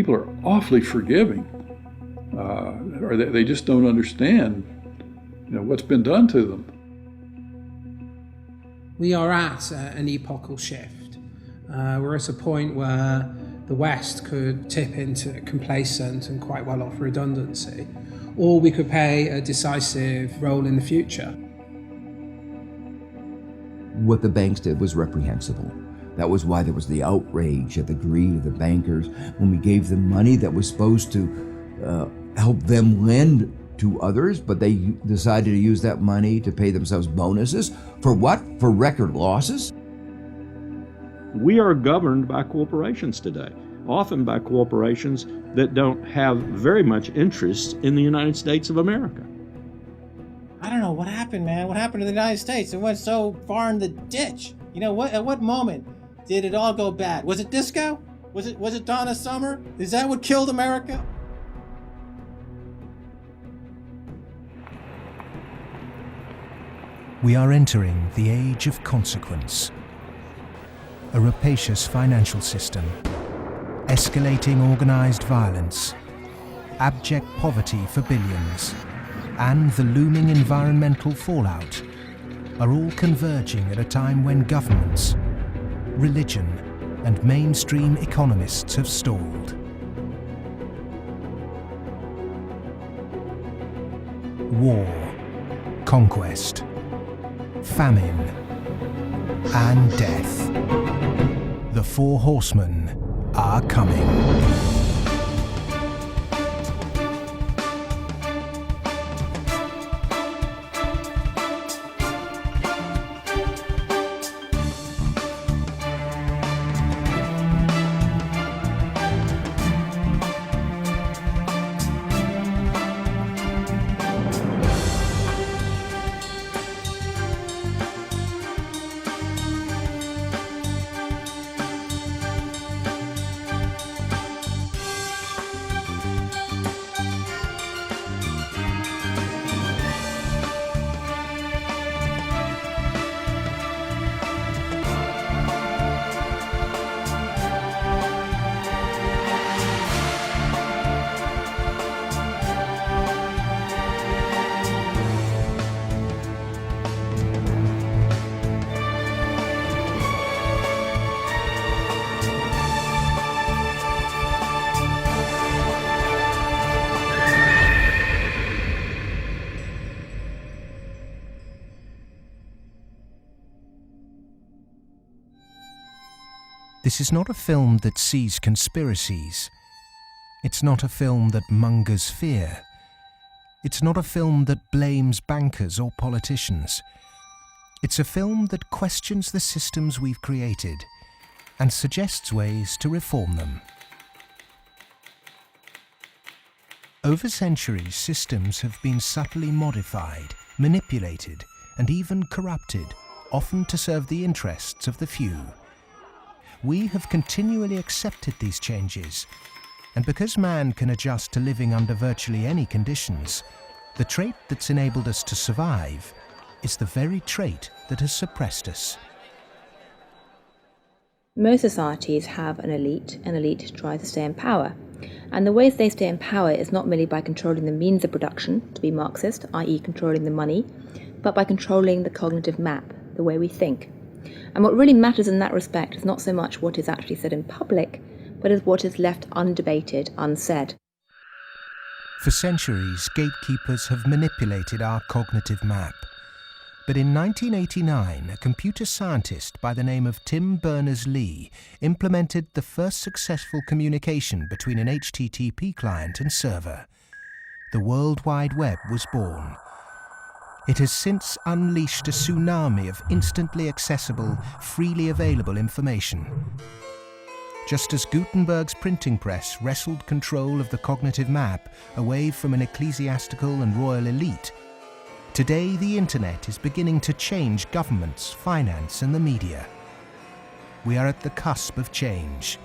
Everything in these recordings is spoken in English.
people are awfully forgiving, or they just don't understand, what's been done to them. We are at an epochal shift. We're at a point where the West could tip into complacent and quite well off redundancy, or we could play a decisive role in the future. What the banks did was reprehensible. That was why there was the outrage at the greed of the bankers when we gave them money that was supposed to help them lend to others, but they decided to use that money to pay themselves bonuses. For what? For record losses? We are governed by corporations today, often by corporations that don't have very much interest in the United States of America. I don't know what happened, man. What happened to the United States? It went so far in the ditch. At what moment did it all go bad? Was it disco? Was it Donna Summer? Is that what killed America? We are entering the age of consequence. A rapacious financial system, escalating organized violence, abject poverty for billions, and the looming environmental fallout are all converging at a time when governments, religion, and mainstream economists have stalled. War, conquest, famine, and death. The four horsemen are coming. This is not a film that sees conspiracies. It's not a film that mongers fear. It's not a film that blames bankers or politicians. It's a film that questions the systems we've created and suggests ways to reform them. Over centuries, systems have been subtly modified, manipulated, and even corrupted, often to serve the interests of the few. We have continually accepted these changes, and because man can adjust to living under virtually any conditions, the trait that's enabled us to survive is the very trait that has suppressed us. Most societies have an elite tries to stay in power. And the ways they stay in power is not merely by controlling the means of production, to be Marxist, i.e. controlling the money, but by controlling the cognitive map, the way we think. And what really matters in that respect is not so much what is actually said in public, but is what is left undebated, unsaid. For centuries, gatekeepers have manipulated our cognitive map. But in 1989, a computer scientist by the name of Tim Berners-Lee implemented the first successful communication between an HTTP client and server. The World Wide Web was born. It has since unleashed a tsunami of instantly accessible, freely available information. Just as Gutenberg's printing press wrestled control of the cognitive map away from an ecclesiastical and royal elite, today the internet is beginning to change governments, finance, and the media. We are at the cusp of change.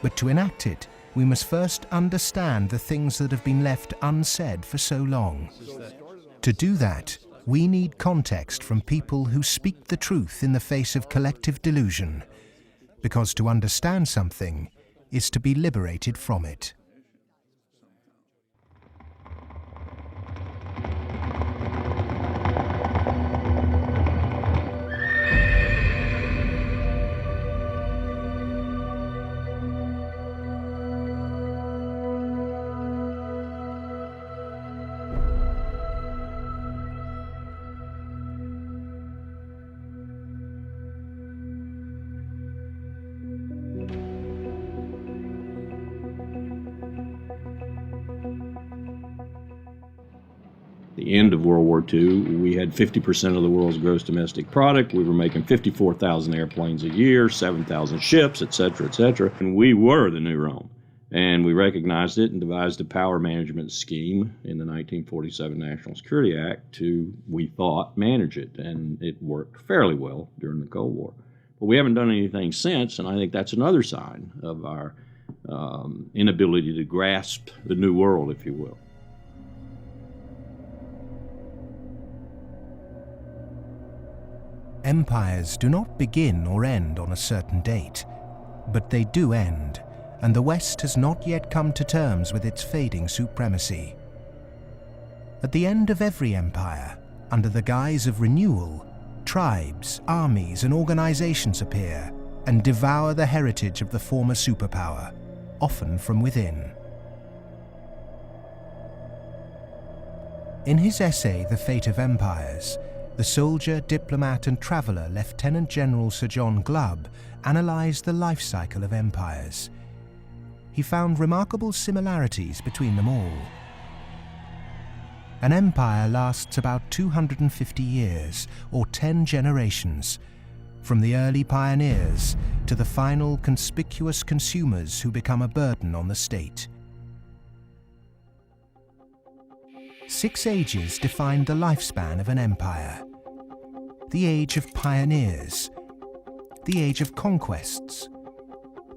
But to enact it, we must first understand the things that have been left unsaid for so long. To do that, we need context from people who speak the truth in the face of collective delusion. Because to understand something is to be liberated from it. The end of World War II, we had 50% of the world's gross domestic product. We were making 54,000 airplanes a year, 7,000 ships, et cetera, and we were the new Rome. And we recognized it and devised a power management scheme in the 1947 National Security Act to, we thought, manage it. And it worked fairly well during the Cold War. But we haven't done anything since, and I think that's another sign of our inability to grasp the new world, if you will. Empires do not begin or end on a certain date, but they do end, and the West has not yet come to terms with its fading supremacy. At the end of every empire, under the guise of renewal, tribes, armies, and organizations appear and devour the heritage of the former superpower, often from within. In his essay, The Fate of Empires, the soldier, diplomat, and traveller Lieutenant General Sir John Glubb analysed the life cycle of empires. He found remarkable similarities between them all. An empire lasts about 250 years, or 10 generations, from the early pioneers to the final conspicuous consumers who become a burden on the state. 6 ages defined the lifespan of an empire. The age of pioneers, the age of conquests,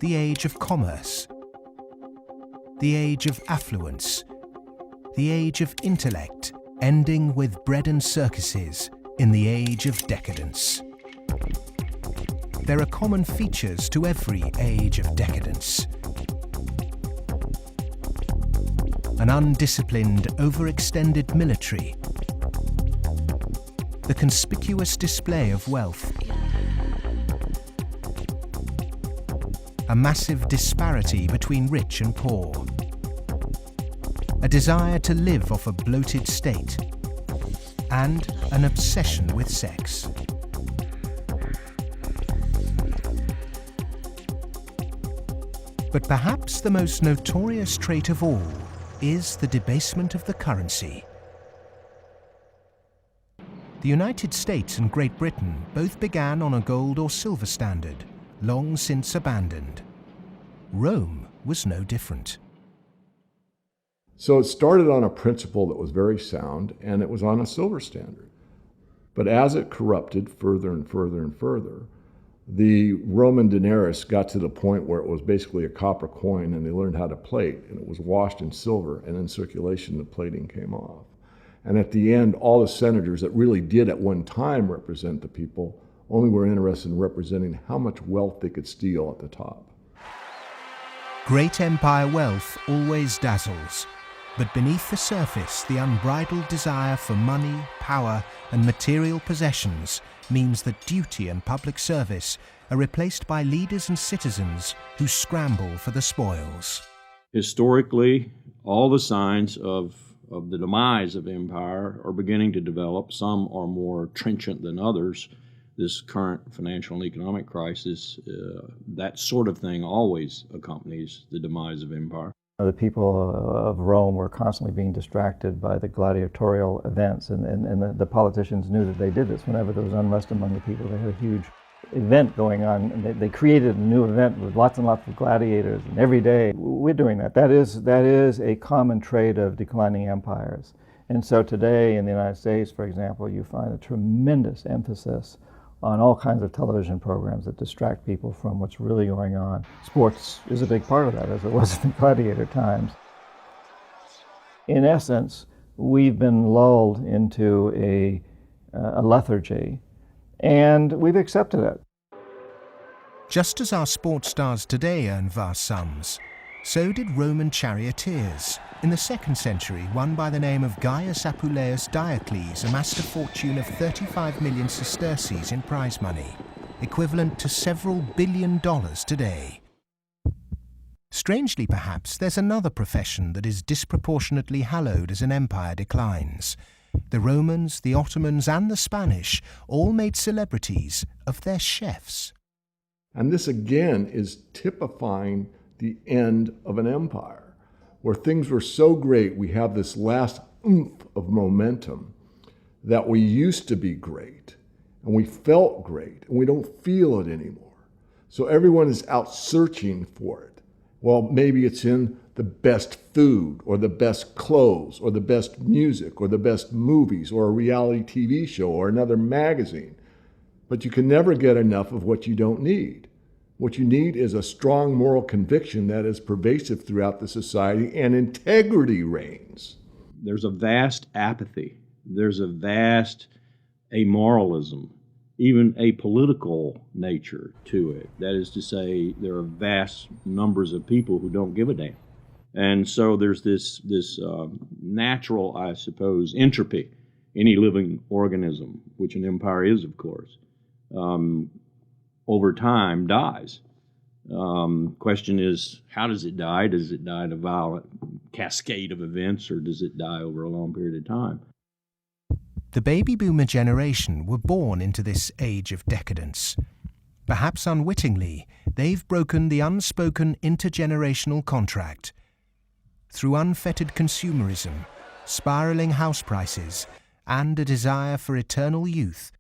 the age of commerce, the age of affluence, the age of intellect, ending with bread and circuses in the age of decadence. There are common features to every age of decadence. An undisciplined, overextended military, the conspicuous display of wealth, a massive disparity between rich and poor, a desire to live off a bloated state, and an obsession with sex. But perhaps the most notorious trait of all is the debasement of the currency. The United States and Great Britain both began on a gold or silver standard, long since abandoned. Rome was no different. So it started on a principle that was very sound, and it was on a silver standard. But as it corrupted further and further and further, the Roman denarius got to the point where it was basically a copper coin, and they learned how to plate, and it was washed in silver, and in circulation the plating came off. And at the end, all the senators that really did at one time represent the people only were interested in representing how much wealth they could steal at the top. Great empire wealth always dazzles, but beneath the surface, the unbridled desire for money, power, and material possessions means that duty and public service are replaced by leaders and citizens who scramble for the spoils. Historically, all the signs of the demise of empire are beginning to develop. Some are more trenchant than others. This current financial and economic crisis, that sort of thing always accompanies the demise of empire. The people of Rome were constantly being distracted by the gladiatorial events, and the politicians knew that they did this. Whenever there was unrest among the people, they had a huge event going on, and they created a new event with lots and lots of gladiators, and every day we're doing that. That is a common trait of declining empires. And so today in the United States, for example, you find a tremendous emphasis on all kinds of television programs that distract people from what's really going on. Sports is a big part of that, as it was in the gladiator times. In essence, we've been lulled into a lethargy, and we've accepted it. Just as our sports stars today earn vast sums, so did Roman charioteers. In the 2nd century, one by the name of Gaius Apuleius Diocles amassed a fortune of 35 million sesterces in prize money, equivalent to several $billion today. Strangely, perhaps, there's another profession that is disproportionately hallowed as an empire declines. The Romans, the Ottomans, and the Spanish all made celebrities of their chefs. And this again is typifying the end of an empire, where things were so great, we have this last oomph of momentum that we used to be great, and we felt great, and we don't feel it anymore. So everyone is out searching for it. Well, maybe it's in the best food, or the best clothes, or the best music, or the best movies, or a reality TV show, or another magazine. But you can never get enough of what you don't need. What you need is a strong moral conviction that is pervasive throughout the society, and integrity reigns. There's a vast apathy. There's a vast amoralism, even a political nature to it. That is to say, there are vast numbers of people who don't give a damn. And so there's this natural, I suppose, entropy. Any living organism, which an empire is, of course, over time dies. Question is, how does it die? Does it die in a violent cascade of events, or does it die over a long period of time? The baby boomer generation were born into this age of decadence. Perhaps unwittingly, they've broken the unspoken intergenerational contract. Through unfettered consumerism, spiraling house prices, and a desire for eternal youth,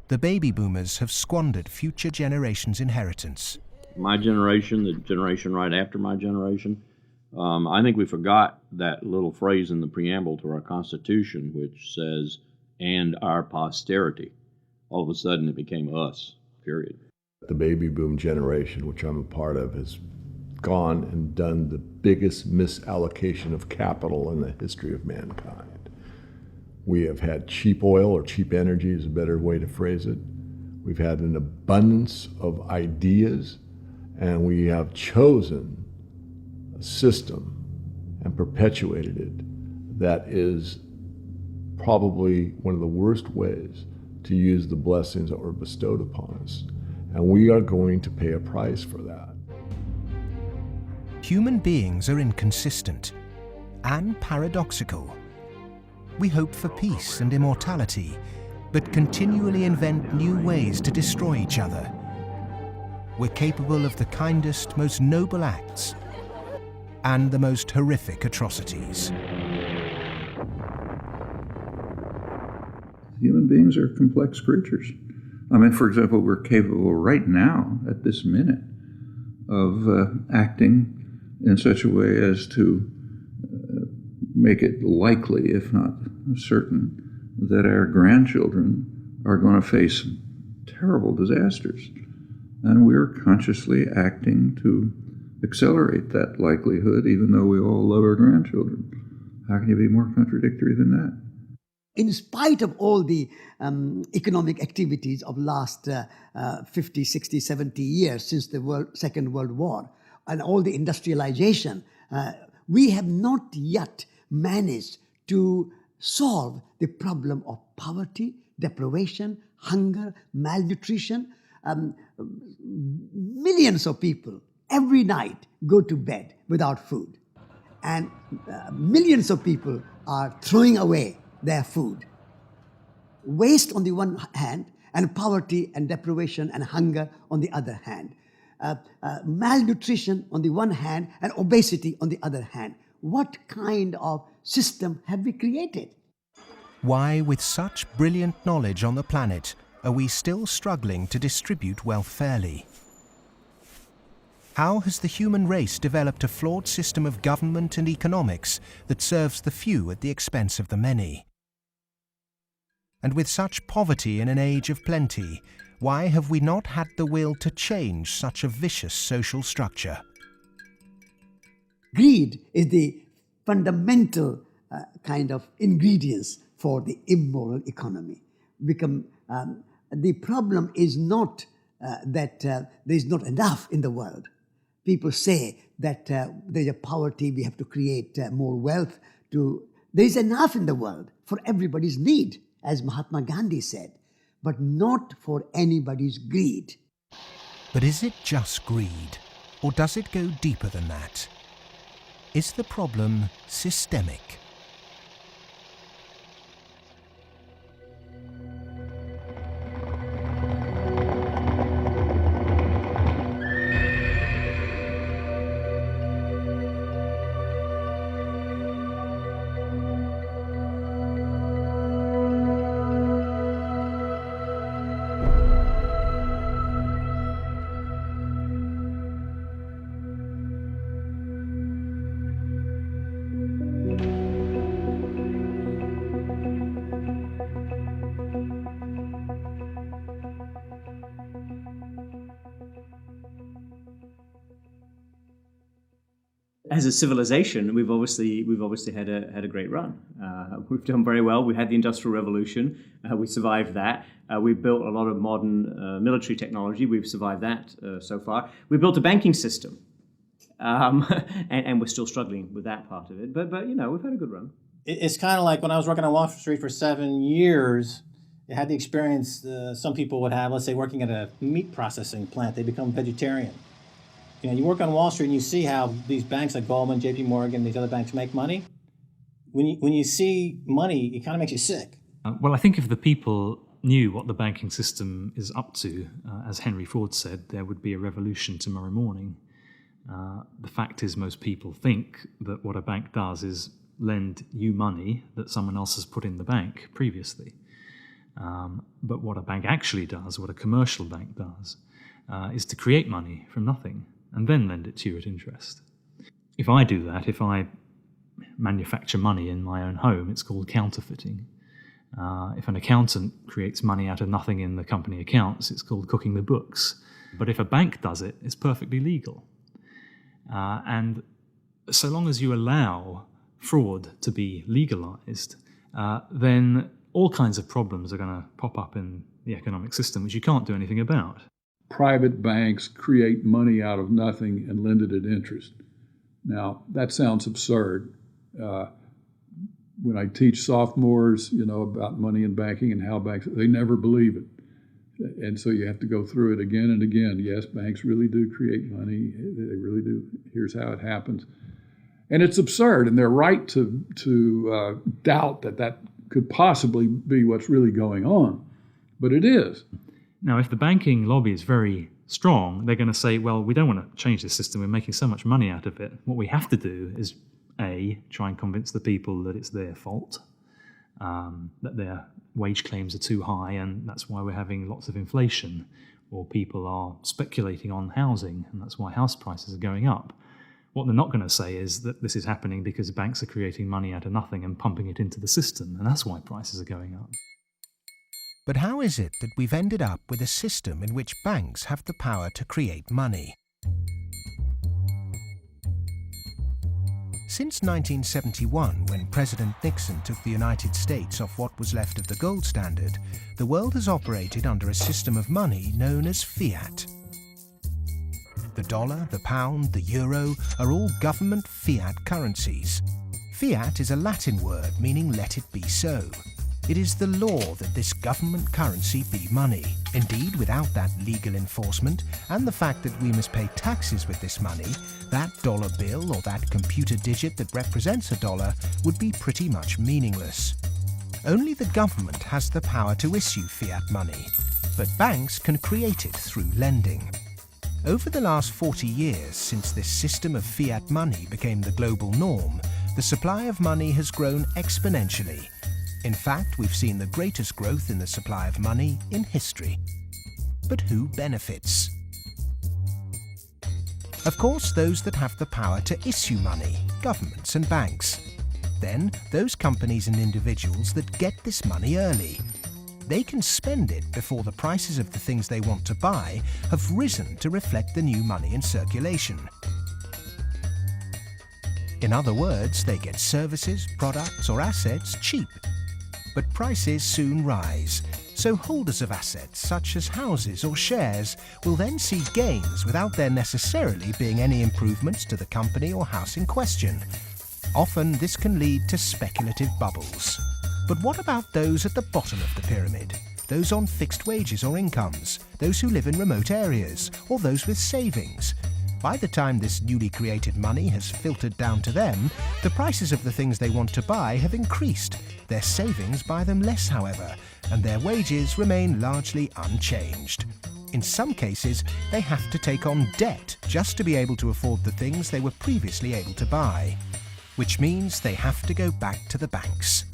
the baby boomers have squandered future generations' inheritance. My generation, the generation right after my generation, I think we forgot that little phrase in the preamble to our Constitution, which says, and our posterity. All of a sudden it became us, period. The baby boom generation, which I'm a part of, has gone and done the biggest misallocation of capital in the history of mankind. We have had cheap oil, or cheap energy is a better way to phrase it. We've had an abundance of ideas, and we have chosen a system and perpetuated it that is probably one of the worst ways to use the blessings that were bestowed upon us. And we are going to pay a price for that. Human beings are inconsistent and paradoxical. We hope for peace and immortality, but continually invent new ways to destroy each other. We're capable of the kindest, most noble acts and the most horrific atrocities. Human beings are complex creatures. I mean, for example, we're capable right now, at this minute, of acting in such a way as to make it likely, if not certain, that our grandchildren are going to face terrible disasters. And we're consciously acting to accelerate that likelihood, even though we all love our grandchildren. How can you be more contradictory than that? In spite of all the economic activities of last 50, 60, 70 years since the Second World War, and all the industrialization, we have not yet managed to solve the problem of poverty, deprivation, hunger, malnutrition. Millions of people every night go to bed without food, and millions of people are throwing away their food. Waste on the one hand, and poverty and deprivation and hunger on the other hand. Malnutrition on the one hand, and obesity on the other hand. What kind of system have we created? Why, with such brilliant knowledge on the planet, are we still struggling to distribute wealth fairly? How has the human race developed a flawed system of government and economics that serves the few at the expense of the many? And with such poverty in an age of plenty, why have we not had the will to change such a vicious social structure? Greed is the fundamental kind of ingredients for the immoral economy. The problem is not that there is not enough in the world. People say that there's a poverty, we have to create more wealth. There is enough in the world for everybody's need, as Mahatma Gandhi said, but not for anybody's greed. But is it just greed, or does it go deeper than that? Is the problem systemic? As a civilization, we've obviously had a great run. We've done very well. We had the Industrial Revolution. We survived that. We've built a lot of modern military technology. We've survived that so far. We built a banking system, and we're still struggling with that part of it. But we've had a good run. It's kind of like when I was working on Wall Street for 7 years. I had the experience some people would have. Let's say working at a meat processing plant, they become vegetarian. You work on Wall Street and you see how these banks like Goldman, JP Morgan, these other banks make money. When you see money, it kind of makes you sick. Well, I think if the people knew what the banking system is up to, as Henry Ford said, there would be a revolution tomorrow morning. The fact is, most people think that what a bank does is lend you money that someone else has put in the bank previously. But what a bank actually does, what a commercial bank does, is to create money from nothing and then lend it to you at interest. If I do that, if I manufacture money in my own home, it's called counterfeiting. If an accountant creates money out of nothing in the company accounts, it's called cooking the books. But if a bank does it, it's perfectly legal. And so long as you allow fraud to be legalized, then all kinds of problems are going to pop up in the economic system, which you can't do anything about. Private banks create money out of nothing and lend it at interest. Now, that sounds absurd. When I teach sophomores, about money and banking and how banks, they never believe it. And so you have to go through it again and again. Yes, banks really do create money. They really do. Here's how it happens. And it's absurd, and they're right to doubt that could possibly be what's really going on. But it is. Now, if the banking lobby is very strong, they're going to say, well, we don't want to change this system. We're making so much money out of it. What we have to do is, A, try and convince the people that it's their fault, that their wage claims are too high, and that's why we're having lots of inflation, or people are speculating on housing, and that's why house prices are going up. What they're not going to say is that this is happening because banks are creating money out of nothing and pumping it into the system, and that's why prices are going up. But how is it that we've ended up with a system in which banks have the power to create money? Since 1971, when President Nixon took the United States off what was left of the gold standard, the world has operated under a system of money known as fiat. The dollar, the pound, the euro are all government fiat currencies. Fiat is a Latin word meaning let it be so. It is the law that this government currency be money. Indeed, without that legal enforcement and the fact that we must pay taxes with this money, that dollar bill or that computer digit that represents a dollar would be pretty much meaningless. Only the government has the power to issue fiat money, but banks can create it through lending. Over the last 40 years, since this system of fiat money became the global norm, the supply of money has grown exponentially. In fact, we've seen the greatest growth in the supply of money in history. But who benefits? Of course, those that have the power to issue money, governments and banks. Then, those companies and individuals that get this money early. They can spend it before the prices of the things they want to buy have risen to reflect the new money in circulation. In other words, they get services, products or assets cheap. But prices soon rise, So holders of assets such as houses or shares will then see gains without there necessarily being any improvements to the company or house in question. Often this can lead to speculative bubbles. But what about those at the bottom of the pyramid? Those on fixed wages or incomes, those who live in remote areas, or those with savings? By the time this newly created money has filtered down to them, the prices of the things they want to buy have increased. Their savings buy them less, however, and their wages remain largely unchanged. In some cases, they have to take on debt just to be able to afford the things they were previously able to buy, which means they have to go back to the banks.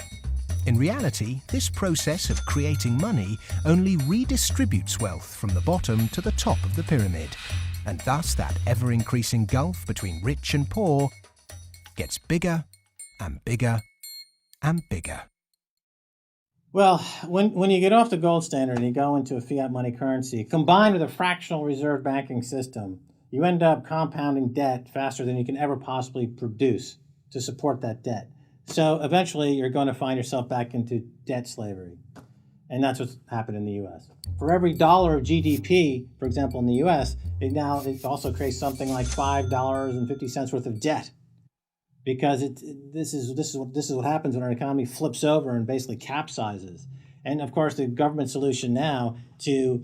In reality, this process of creating money only redistributes wealth from the bottom to the top of the pyramid, and thus that ever-increasing gulf between rich and poor gets bigger and bigger and bigger. Well, when you get off the gold standard and you go into a fiat money currency, combined with a fractional reserve banking system, you end up compounding debt faster than you can ever possibly produce to support that debt. So eventually you're going to find yourself back into debt slavery. And that's what's happened in the U.S. For every dollar of GDP, for example, in the U.S., it also creates something like $5.50 worth of debt, because this is what happens when our economy flips over and basically capsizes. And of course, the government solution now to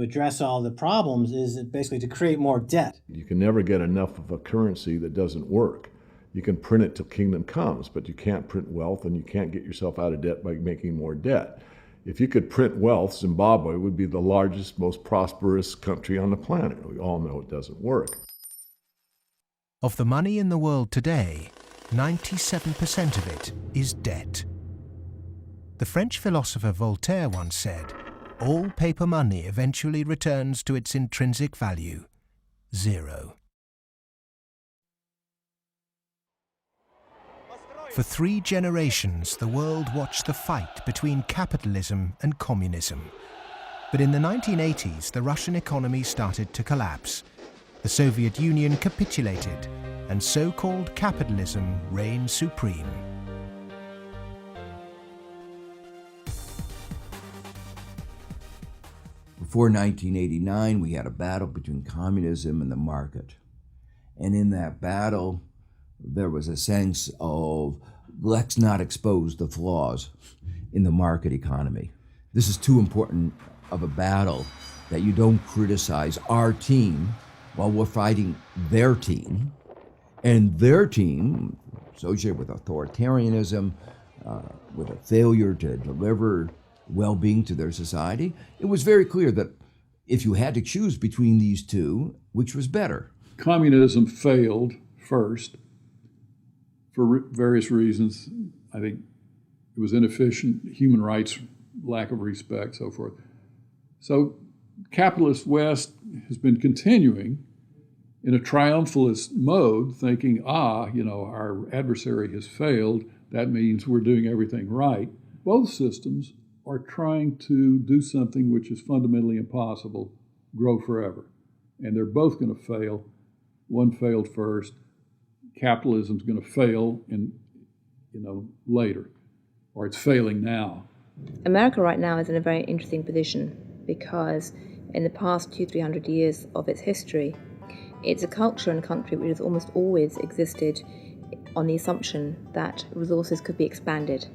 address all the problems is basically to create more debt. You can never get enough of a currency that doesn't work. You can print it till kingdom comes, but you can't print wealth, and you can't get yourself out of debt by making more debt. If you could print wealth, Zimbabwe would be the largest, most prosperous country on the planet. We all know it doesn't work. Of the money in the world today, 97% of it is debt. The French philosopher Voltaire once said, "All paper money eventually returns to its intrinsic value, zero." For 3 generations, the world watched the fight between capitalism and communism. But in the 1980s, the Russian economy started to collapse. The Soviet Union capitulated, and so-called capitalism reigned supreme. Before 1989, we had a battle between communism and the market. And in that battle, there was a sense of, let's not expose the flaws in the market economy. This is too important of a battle that you don't criticize our team while we're fighting their team. And their team, associated with authoritarianism, with a failure to deliver well-being to their society, it was very clear that if you had to choose between these two, which was better? Communism failed first for various reasons. I think it was inefficient, human rights, lack of respect, so forth. So capitalist West has been continuing in a triumphalist mode, thinking, our adversary has failed. That means we're doing everything right. Both systems are trying to do something which is fundamentally impossible, grow forever. And they're both going to fail. One failed first. Capitalism's going to fail later, or it's failing now. America right now is in a very interesting position because in the past 200-300 years of its history, it's a culture and country which has almost always existed on the assumption that resources could be expanded.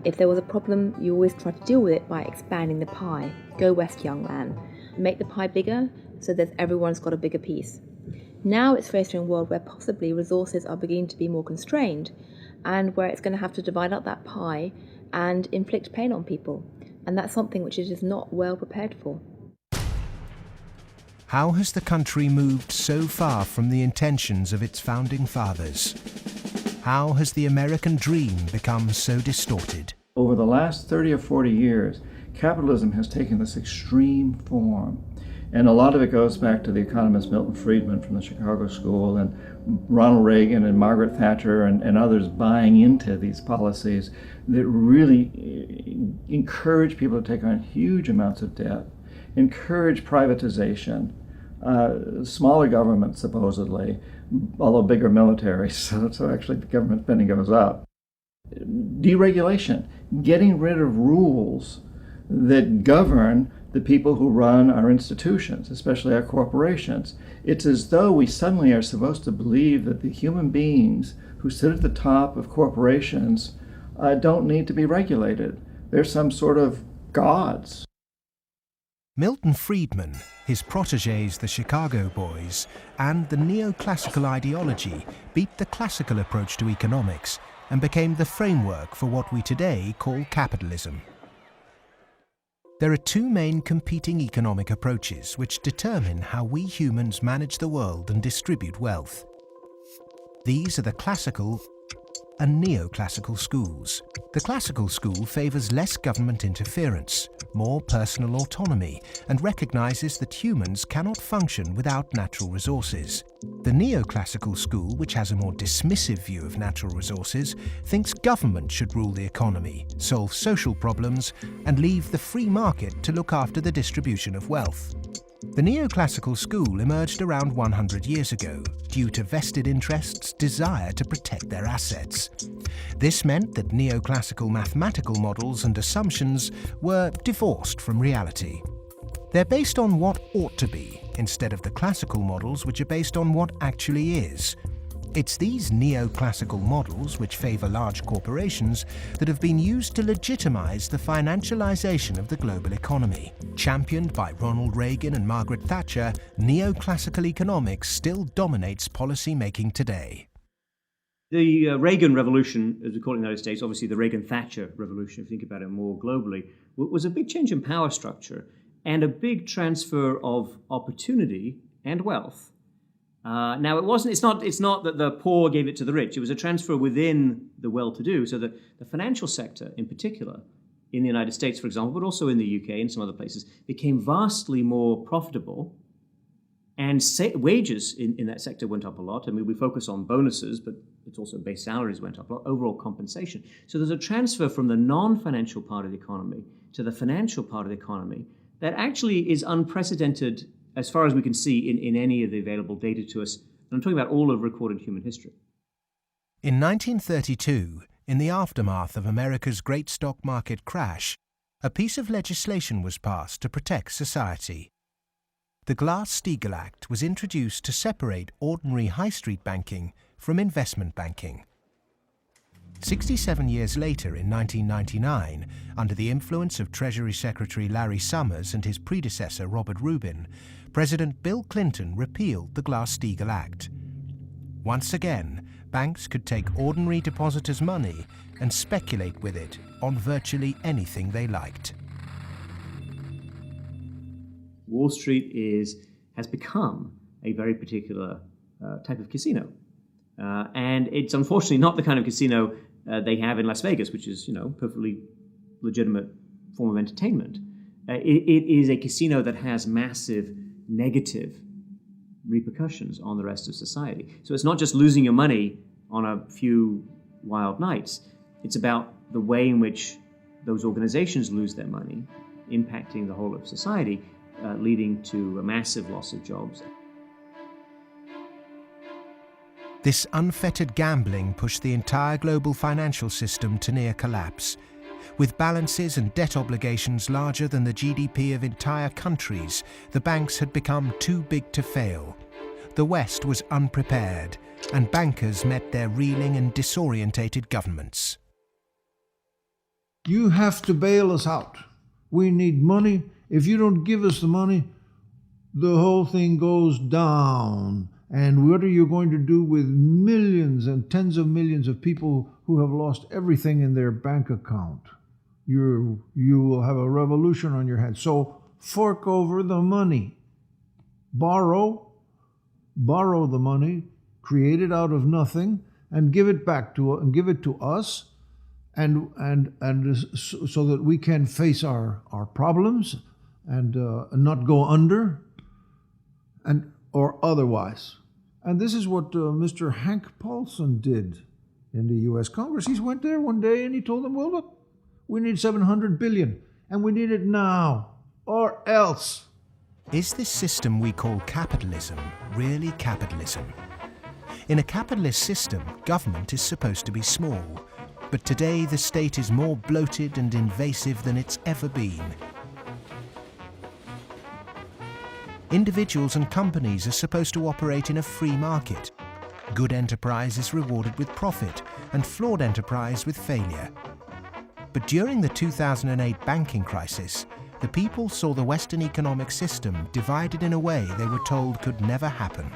If there was a problem, you always try to deal with it by expanding the pie. Go west, young man. Make the pie bigger so that everyone's got a bigger piece. Now it's faced in a world where possibly resources are beginning to be more constrained, and where it's going to have to divide up that pie and inflict pain on people. And that's something which it is not well prepared for. How has the country moved so far from the intentions of its founding fathers? How has the American dream become so distorted? Over the last 30 or 40 years, capitalism has taken this extreme form. And a lot of it goes back to the economist Milton Friedman from the Chicago School, and Ronald Reagan and Margaret Thatcher and others buying into these policies that really encourage people to take on huge amounts of debt, encourage privatization, smaller government supposedly, although bigger military, so actually the government spending goes up. Deregulation, getting rid of rules that govern the people who run our institutions, especially our corporations. It's as though we suddenly are supposed to believe that the human beings who sit at the top of corporations don't need to be regulated. They're some sort of gods. Milton Friedman, his protégés the Chicago Boys, and the neoclassical ideology beat the classical approach to economics and became the framework for what we today call capitalism. There are two main competing economic approaches which determine how we humans manage the world and distribute wealth. These are the classical and neoclassical schools. The classical school favours less government interference, more personal autonomy, and recognises that humans cannot function without natural resources. The neoclassical school, which has a more dismissive view of natural resources, thinks government should rule the economy, solve social problems, and leave the free market to look after the distribution of wealth. The neoclassical school emerged around 100 years ago due to vested interests' desire to protect their assets. This meant that neoclassical mathematical models and assumptions were divorced from reality. They're based on what ought to be, instead of the classical models which are based on what actually is. It's these neoclassical models, which favour large corporations, that have been used to legitimise the financialisation of the global economy. Championed by Ronald Reagan and Margaret Thatcher, neoclassical economics still dominates policy making today. The Reagan Revolution, as we call it in the United States, obviously the Reagan-Thatcher Revolution, if you think about it more globally, was a big change in power structure and a big transfer of opportunity and wealth. Now, it's not that the poor gave it to the rich. It was a transfer within the well-to-do, so that the financial sector in particular, in the United States, for example, but also in the UK and some other places, became vastly more profitable, and wages in that sector went up a lot. I mean, we focus on bonuses, but it's also base salaries went up a lot, overall compensation. So there's a transfer from the non-financial part of the economy to the financial part of the economy that actually is unprecedented as far as we can see in any of the available data to us. And I'm talking about all of recorded human history. In 1932, in the aftermath of America's great stock market crash, a piece of legislation was passed to protect society. The Glass-Steagall Act was introduced to separate ordinary high street banking from investment banking. 67 years later, in 1999, under the influence of Treasury Secretary Larry Summers and his predecessor Robert Rubin, President Bill Clinton repealed the Glass-Steagall Act. Once again, banks could take ordinary depositors' money and speculate with it on virtually anything they liked. Wall Street has become a very particular type of casino. And it's unfortunately not the kind of casino they have in Las Vegas, which is, perfectly legitimate form of entertainment. It is a casino that has massive negative repercussions on the rest of society. So it's not just losing your money on a few wild nights. It's about the way in which those organizations lose their money, impacting the whole of society, leading to a massive loss of jobs. This unfettered gambling pushed the entire global financial system to near collapse. With balances and debt obligations larger than the GDP of entire countries, the banks had become too big to fail. The West was unprepared, and bankers met their reeling and disorientated governments. You have to bail us out. We need money. If you don't give us the money, the whole thing goes down. And what are you going to do with millions and tens of millions of people who have lost everything in their bank account? You will have a revolution on your hands. So fork over the money. Borrow the money, create it out of nothing, and give it back to us, and so that we can face our problems and not go under, or otherwise. And this is what Mr. Hank Paulson did in the U.S. Congress. He went there one day and he told them, well, look, we need $700 billion, and we need it now, or else. Is this system we call capitalism really capitalism? In a capitalist system, government is supposed to be small. But today the state is more bloated and invasive than it's ever been. Individuals and companies are supposed to operate in a free market. Good enterprise is rewarded with profit, and flawed enterprise with failure. But during the 2008 banking crisis, the people saw the Western economic system divided in a way they were told could never happen.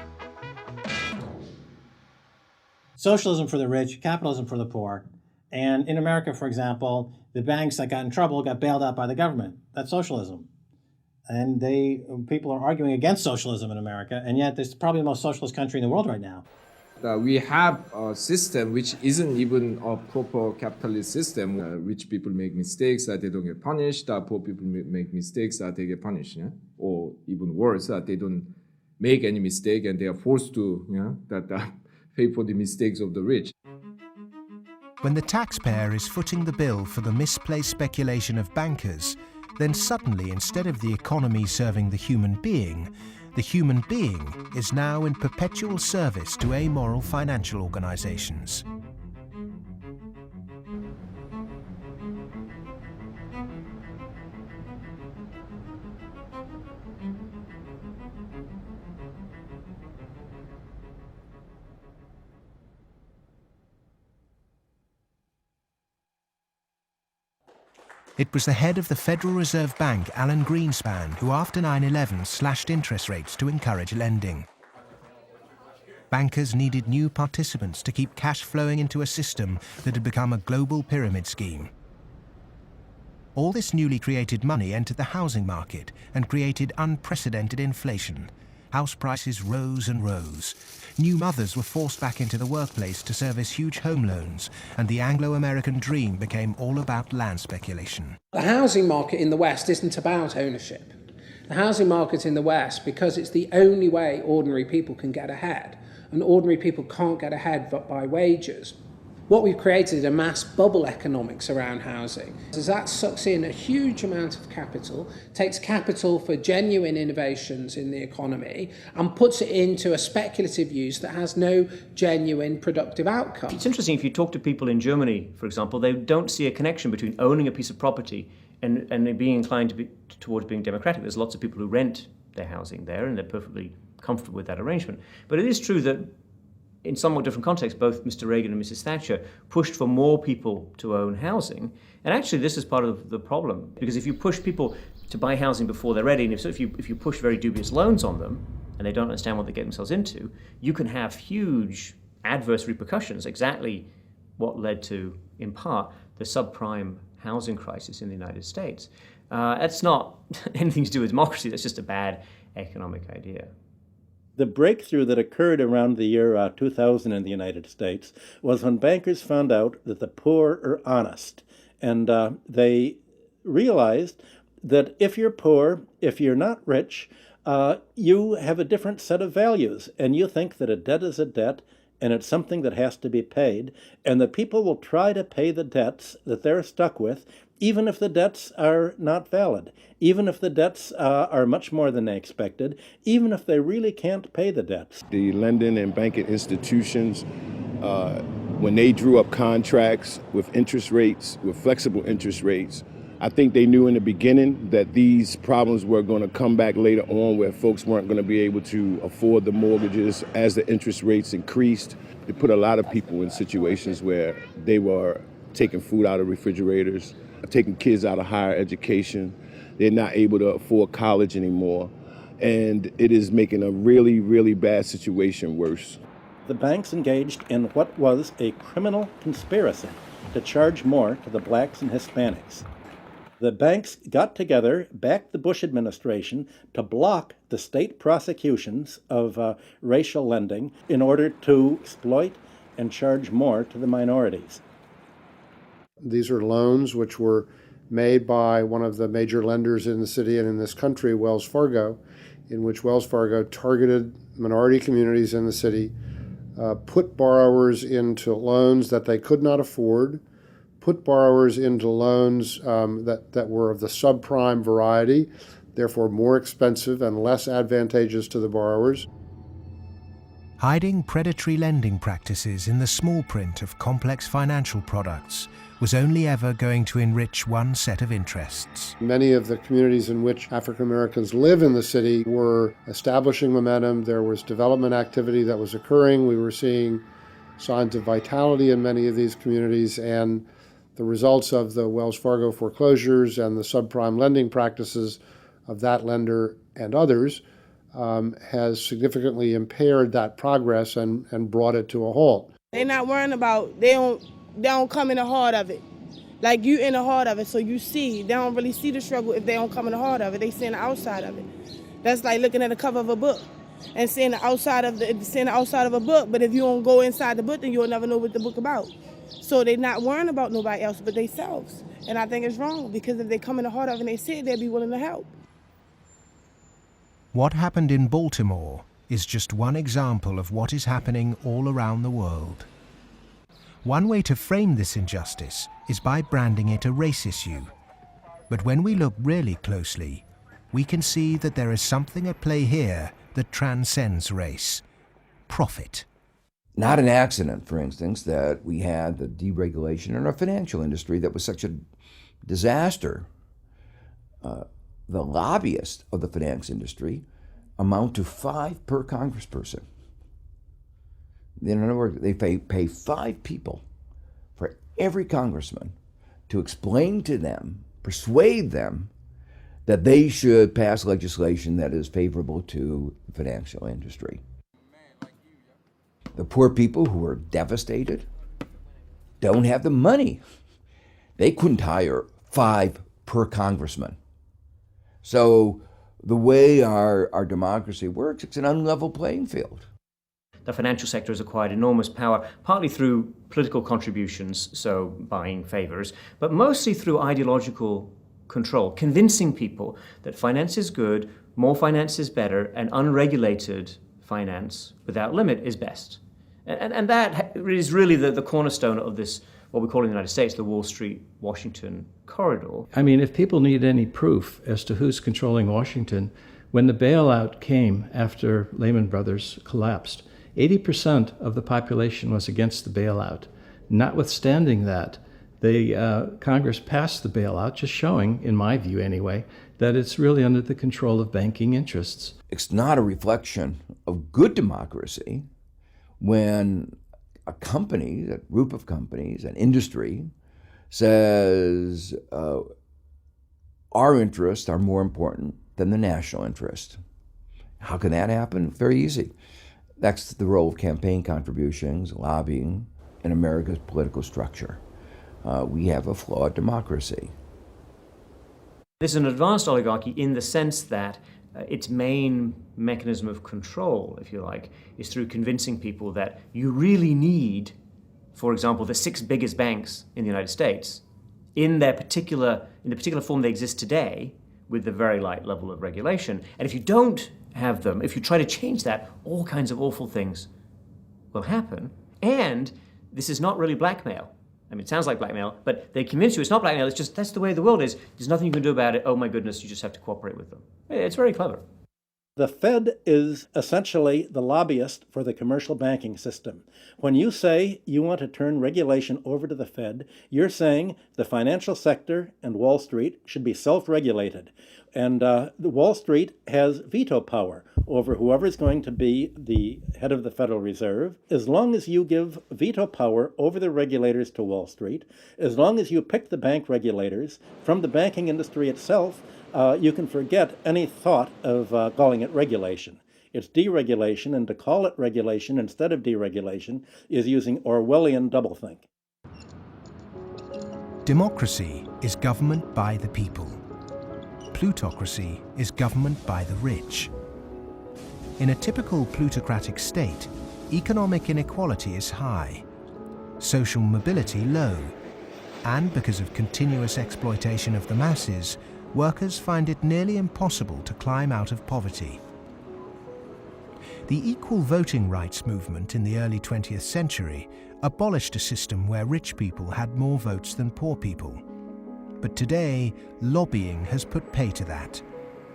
Socialism for the rich, capitalism for the poor. And in America, for example, the banks that got in trouble got bailed out by the government. That's socialism. And people are arguing against socialism in America, and yet it's probably the most socialist country in the world right now. We have a system which isn't even a proper capitalist system. Rich people make mistakes, they don't get punished. Poor people make mistakes, they get punished. Yeah? Or even worse, they don't make any mistake and they are forced to pay for the mistakes of the rich. When the taxpayer is footing the bill for the misplaced speculation of bankers, then suddenly, instead of the economy serving the human being is now in perpetual service to amoral financial organizations. It was the head of the Federal Reserve Bank, Alan Greenspan, who after 9/11 slashed interest rates to encourage lending. Bankers needed new participants to keep cash flowing into a system that had become a global pyramid scheme. All this newly created money entered the housing market and created unprecedented inflation. House prices rose and rose. New mothers were forced back into the workplace to service huge home loans, and the Anglo-American dream became all about land speculation. The housing market in the West isn't about ownership. The housing market in the West, because it's the only way ordinary people can get ahead, and ordinary people can't get ahead but by wages. What we've created is a mass bubble economics around housing. As that sucks in a huge amount of capital, takes capital for genuine innovations in the economy, and puts it into a speculative use that has no genuine productive outcome. It's interesting, if you talk to people in Germany, for example, they don't see a connection between owning a piece of property and being inclined towards being democratic. There's lots of people who rent their housing there, and they're perfectly comfortable with that arrangement. But it is true that in somewhat different contexts, both Mr. Reagan and Mrs. Thatcher pushed for more people to own housing. And actually, this is part of the problem, because if you push people to buy housing before they're ready, and if you push very dubious loans on them, and they don't understand what they get themselves into, you can have huge adverse repercussions, exactly what led to, in part, the subprime housing crisis in the United States. That's not anything to do with democracy, that's just a bad economic idea. The breakthrough that occurred around the year 2000 in the United States was when bankers found out that the poor are honest. And they realized that if you're poor, if you're not rich, you have a different set of values. And you think that a debt is a debt, and it's something that has to be paid. And that people will try to pay the debts that they're stuck with, even if the debts are not valid, even if the debts are much more than they expected, even if they really can't pay the debts. The lending and banking institutions, when they drew up contracts with interest rates, with flexible interest rates, I think they knew in the beginning that these problems were going to come back later on, where folks weren't going to be able to afford the mortgages as the interest rates increased. It put a lot of people in situations where they were taking food out of refrigerators, taking kids out of higher education. They're not able to afford college anymore. And it is making a really, really bad situation worse. The banks engaged in what was a criminal conspiracy to charge more to the blacks and Hispanics. The banks got together, backed the Bush administration to block the state prosecutions of racial lending in order to exploit and charge more to the minorities. These are loans which were made by one of the major lenders in the city and in this country, Wells Fargo, in which Wells Fargo targeted minority communities in the city, put borrowers into loans that they could not afford, put borrowers into loans that were of the subprime variety, therefore more expensive and less advantageous to the borrowers. Hiding predatory lending practices in the small print of complex financial products was only ever going to enrich one set of interests. Many of the communities in which African Americans live in the city were establishing momentum. There was development activity that was occurring. We were seeing signs of vitality in many of these communities, and the results of the Wells Fargo foreclosures and the subprime lending practices of that lender and others has significantly impaired that progress and brought it to a halt. They're not worrying about, they don't come in the heart of it. Like, you in the heart of it, so you see. They don't really see the struggle if they don't come in the heart of it. They see the outside of it. That's like looking at the cover of a book and seeing the outside of a book, but if you don't go inside the book, then you'll never know what the book about. So they're not worrying about nobody else but themselves. And I think it's wrong, because if they come in the heart of it and they see it, they'll be willing to help. What happened in Baltimore is just one example of what is happening all around the world. One way to frame this injustice is by branding it a race issue. But when we look really closely, we can see that there is something at play here that transcends race: profit. Not an accident, for instance, that we had the deregulation in our financial industry that was such a disaster. The lobbyists of the finance industry amount to 5 per congressperson. In other words, they pay 5 people for every congressman to explain to them, persuade them, that they should pass legislation that is favorable to the financial industry. The poor people who are devastated don't have the money. They couldn't hire 5 per congressman. So the way our democracy works, it's an unlevel playing field. The financial sector has acquired enormous power, partly through political contributions, so buying favors, but mostly through ideological control, convincing people that finance is good, more finance is better, and unregulated finance without limit is best. And that is really the cornerstone of this, what we call in the United States, the Wall Street-Washington corridor. I mean, if people need any proof as to who's controlling Washington, when the bailout came after Lehman Brothers collapsed, 80% of the population was against the bailout. Notwithstanding that, the Congress passed the bailout, just showing, in my view anyway, that it's really under the control of banking interests. It's not a reflection of good democracy when a company, a group of companies, an industry, says our interests are more important than the national interest. How can that happen? Very easy. That's the role of campaign contributions, lobbying, in America's political structure. We have a flawed democracy. This is an advanced oligarchy in the sense that its main mechanism of control, if you like, is through convincing people that you really need, for example, the 6 biggest banks in the United States in the particular form they exist today, with the very light level of regulation. And if you don't have them, if you try to change that, all kinds of awful things will happen. And this is not really blackmail. I mean, it sounds like blackmail, but they convince you it's not blackmail, it's just that's the way the world is. There's nothing you can do about it. Oh my goodness, you just have to cooperate with them. It's very clever. The Fed is essentially the lobbyist for the commercial banking system. When you say you want to turn regulation over to the Fed, you're saying the financial sector and Wall Street should be self-regulated. And the Wall Street has veto power over whoever is going to be the head of the Federal Reserve. As long as you give veto power over the regulators to Wall Street, as long as you pick the bank regulators from the banking industry itself, you can forget any thought of calling it regulation. It's deregulation, and to call it regulation instead of deregulation is using Orwellian doublethink. Democracy is government by the people. Plutocracy is government by the rich. In a typical plutocratic state, economic inequality is high, social mobility low, and because of continuous exploitation of the masses, workers find it nearly impossible to climb out of poverty. The equal voting rights movement in the early 20th century abolished a system where rich people had more votes than poor people. But today, lobbying has put pay to that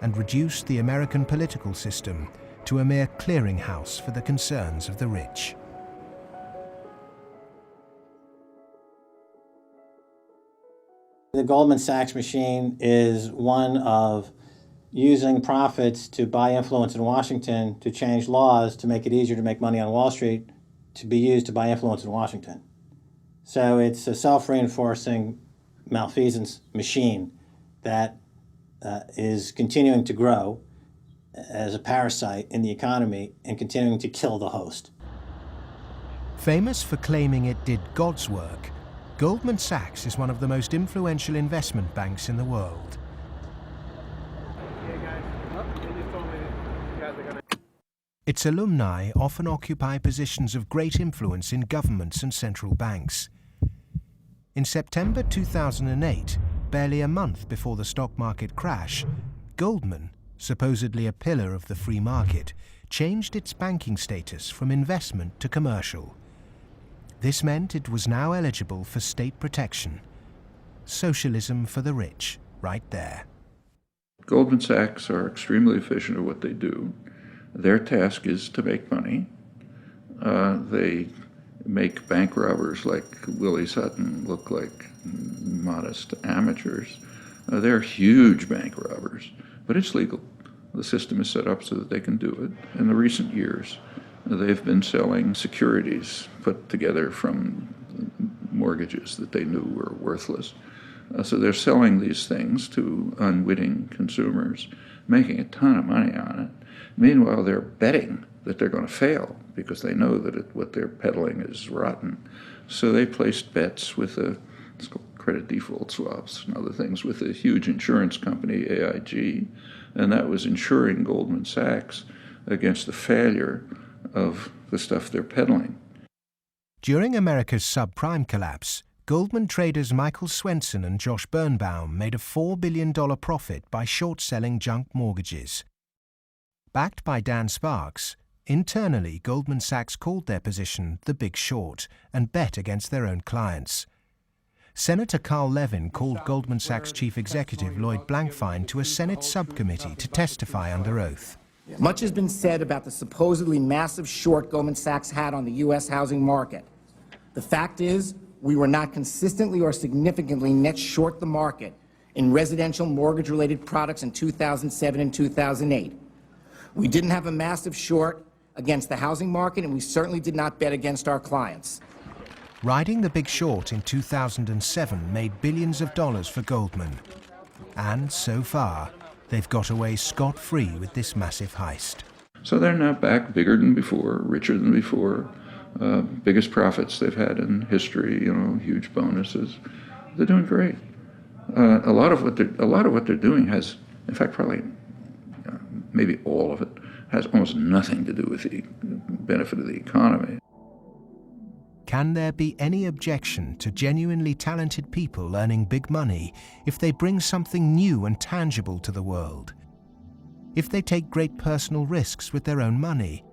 and reduced the American political system to a mere clearinghouse for the concerns of the rich. The Goldman Sachs machine is one of using profits to buy influence in Washington, to change laws, to make it easier to make money on Wall Street, to be used to buy influence in Washington. So it's a self-reinforcing malfeasance machine that is continuing to grow as a parasite in the economy and continuing to kill the host. Famous for claiming it did God's work, Goldman Sachs is one of the most influential investment banks in the world. Its alumni often occupy positions of great influence in governments and central banks. In September 2008, barely a month before the stock market crash, Goldman, supposedly a pillar of the free market, changed its banking status from investment to commercial. This meant it was now eligible for state protection. Socialism for the rich, right there. Goldman Sachs are extremely efficient at what they do. Their task is to make money. They make bank robbers like Willie Sutton look like modest amateurs. They're huge bank robbers, but it's legal. The system is set up so that they can do it. In the recent years, they've been selling securities put together from mortgages that they knew were worthless. So they're selling these things to unwitting consumers, making a ton of money on it. Meanwhile, they're betting that they're going to fail because they know that what they're peddling is rotten. So they placed bets with it's called credit default swaps and other things with a huge insurance company, AIG, and that was insuring Goldman Sachs against the failure of the stuff they're peddling. During America's subprime collapse, Goldman traders Michael Swenson and Josh Birnbaum made a $4 billion profit by short-selling junk mortgages. Backed by Dan Sparks, internally Goldman Sachs called their position the Big Short and bet against their own clients. Senator Carl Levin called Goldman Sachs chief executive Lloyd Blankfein to a Senate subcommittee to testify under oath. Much has been said about the supposedly massive short Goldman Sachs had on the U.S. housing market. The fact is, we were not consistently or significantly net short the market in residential mortgage-related products in 2007 and 2008. We didn't have a massive short against the housing market, and we certainly did not bet against our clients. Riding the Big Short in 2007 made billions of dollars for Goldman. And so far, they've got away scot-free with this massive heist. So they're now back bigger than before, richer than before, biggest profits they've had in history, huge bonuses. They're doing great. A lot of what they're doing has, in fact, probably maybe all of it, has almost nothing to do with the benefit of the economy. Can there be any objection to genuinely talented people earning big money if they bring something new and tangible to the world? If they take great personal risks with their own money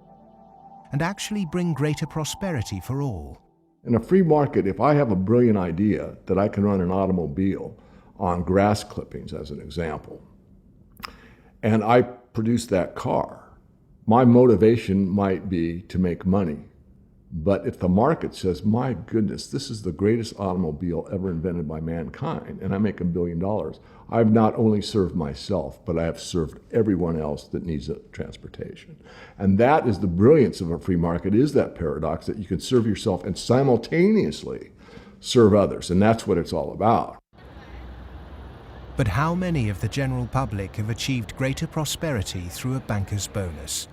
and actually bring greater prosperity for all? In a free market, if I have a brilliant idea that I can run an automobile on grass clippings, as an example, and I produce that car, my motivation might be to make money. But if the market says, my goodness, this is the greatest automobile ever invented by mankind, and I make $1 billion, I've not only served myself, but I have served everyone else that needs transportation. And that is the brilliance of a free market, is that paradox that you can serve yourself and simultaneously serve others. And that's what it's all about. But how many of the general public have achieved greater prosperity through a banker's bonus?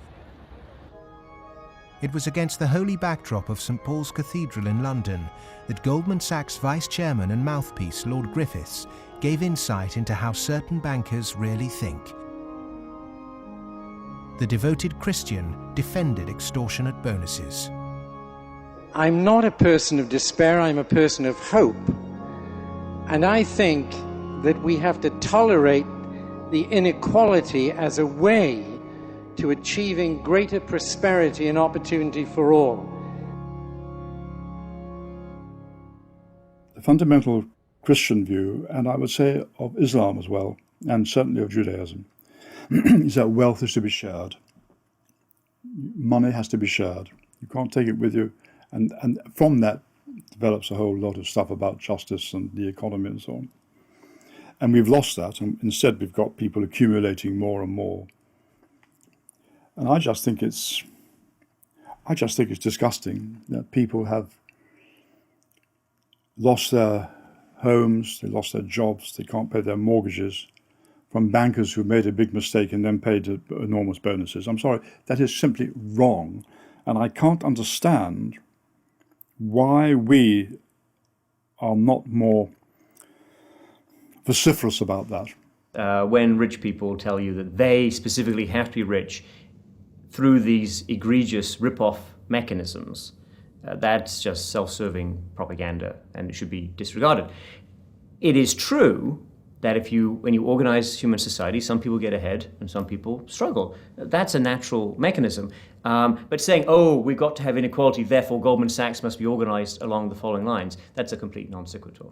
It was against the holy backdrop of St. Paul's Cathedral in London that Goldman Sachs vice chairman and mouthpiece Lord Griffiths gave insight into how certain bankers really think. The devoted Christian defended extortionate bonuses. I'm not a person of despair, I'm a person of hope. And I think that we have to tolerate the inequality as a way to achieving greater prosperity and opportunity for all. The fundamental Christian view, and I would say of Islam as well, and certainly of Judaism, is that wealth is to be shared. money has to be shared. You can't take it with you. And from that develops a whole lot of stuff about justice and the economy and so on. And we've lost that, and instead we've got people accumulating more and more. And I just think it's disgusting that people have lost their homes, they lost their jobs, they can't pay their mortgages from bankers who made a big mistake and then paid enormous bonuses. I'm sorry, that is simply wrong. And I can't understand why we are not more vociferous about that. When rich people tell you that they specifically have to be rich through these egregious rip-off mechanisms, that's just self-serving propaganda and it should be disregarded. It is true that when you organize human society, some people get ahead and some people struggle. That's a natural mechanism. But saying, oh, we've got to have inequality, therefore Goldman Sachs must be organized along the following lines, that's a complete non sequitur.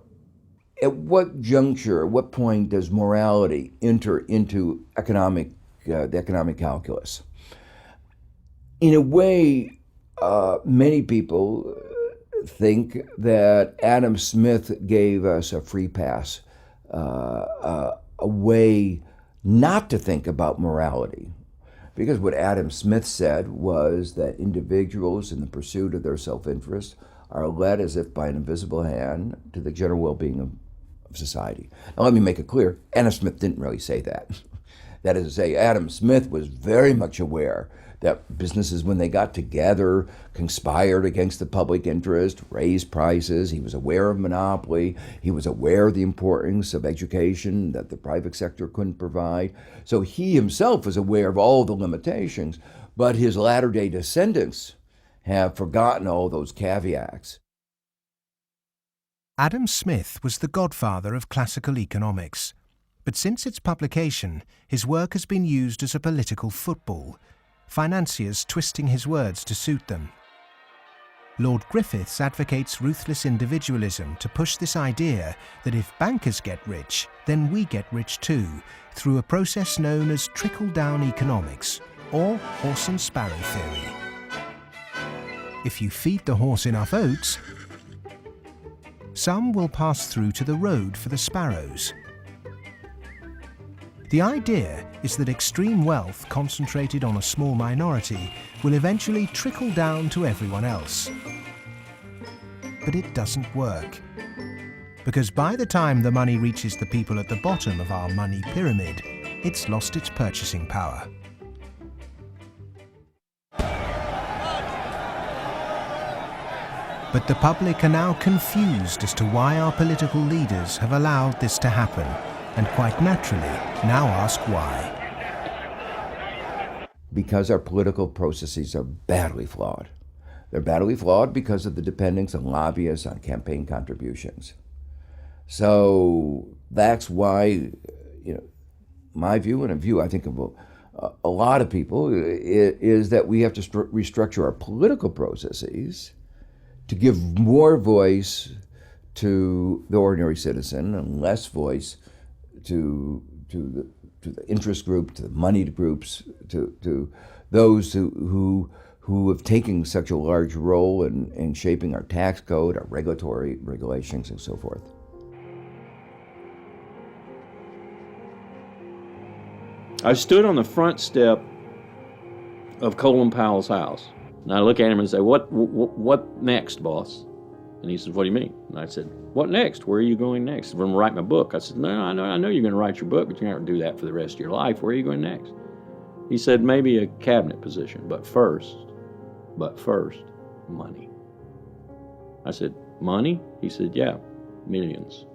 At what juncture, at what point does morality enter into the economic calculus? In a way, many people think that Adam Smith gave us a free pass, a way not to think about morality. Because what Adam Smith said was that individuals in the pursuit of their self-interest are led as if by an invisible hand to the general well-being of society. Now let me make it clear, Adam Smith didn't really say that. That is to say, Adam Smith was very much aware that businesses, when they got together, conspired against the public interest, raised prices. He was aware of monopoly. He was aware of the importance of education that the private sector couldn't provide. So he himself was aware of all the limitations, but his latter-day descendants have forgotten all those caveats. Adam Smith was the godfather of classical economics, but since its publication, his work has been used as a political football, financiers twisting his words to suit them. Lord Griffiths advocates ruthless individualism to push this idea that if bankers get rich, then we get rich too, through a process known as trickle-down economics, or horse and sparrow theory. If you feed the horse enough oats, some will pass through to the road for the sparrows. The idea is that extreme wealth concentrated on a small minority will eventually trickle down to everyone else. But it doesn't work. Because by the time the money reaches the people at the bottom of our money pyramid, it's lost its purchasing power. But the public are now confused as to why our political leaders have allowed this to happen, and quite naturally now ask why. Because our political processes are badly flawed. They're badly flawed because of the dependence on lobbyists, on campaign contributions. So that's why, my view and a view I think of a lot of people is that we have to restructure our political processes to give more voice to the ordinary citizen and less voice to the interest group, to the moneyed groups, to those who have taken such a large role in shaping our tax code, our regulatory regulations, and so forth. I stood on the front step of Colin Powell's house, and I look at him and say, what next, boss? And he said, what do you mean? And I said, what next? Where are you going next? I'm going to write my book. I said, no, I know you're going to write your book, but you're not going to do that for the rest of your life. Where are you going next? He said, maybe a cabinet position, but first, money. I said, money? He said, yeah, millions.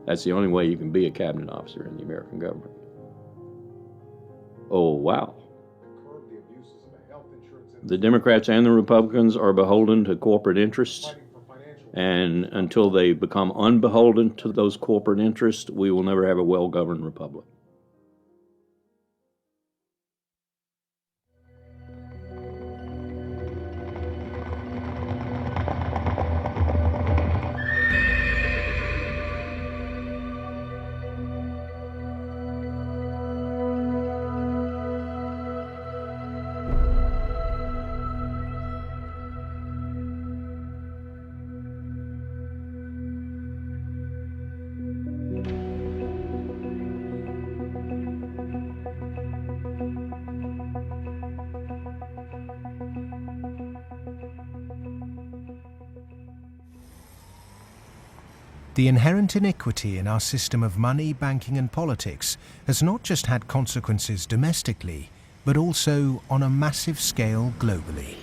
That's the only way you can be a cabinet officer in the American government. Oh, wow. The Democrats and the Republicans are beholden to corporate interests. And until they become unbeholden to those corporate interests, we will never have a well-governed republic. The inherent iniquity in our system of money, banking and politics has not just had consequences domestically, but also on a massive scale globally.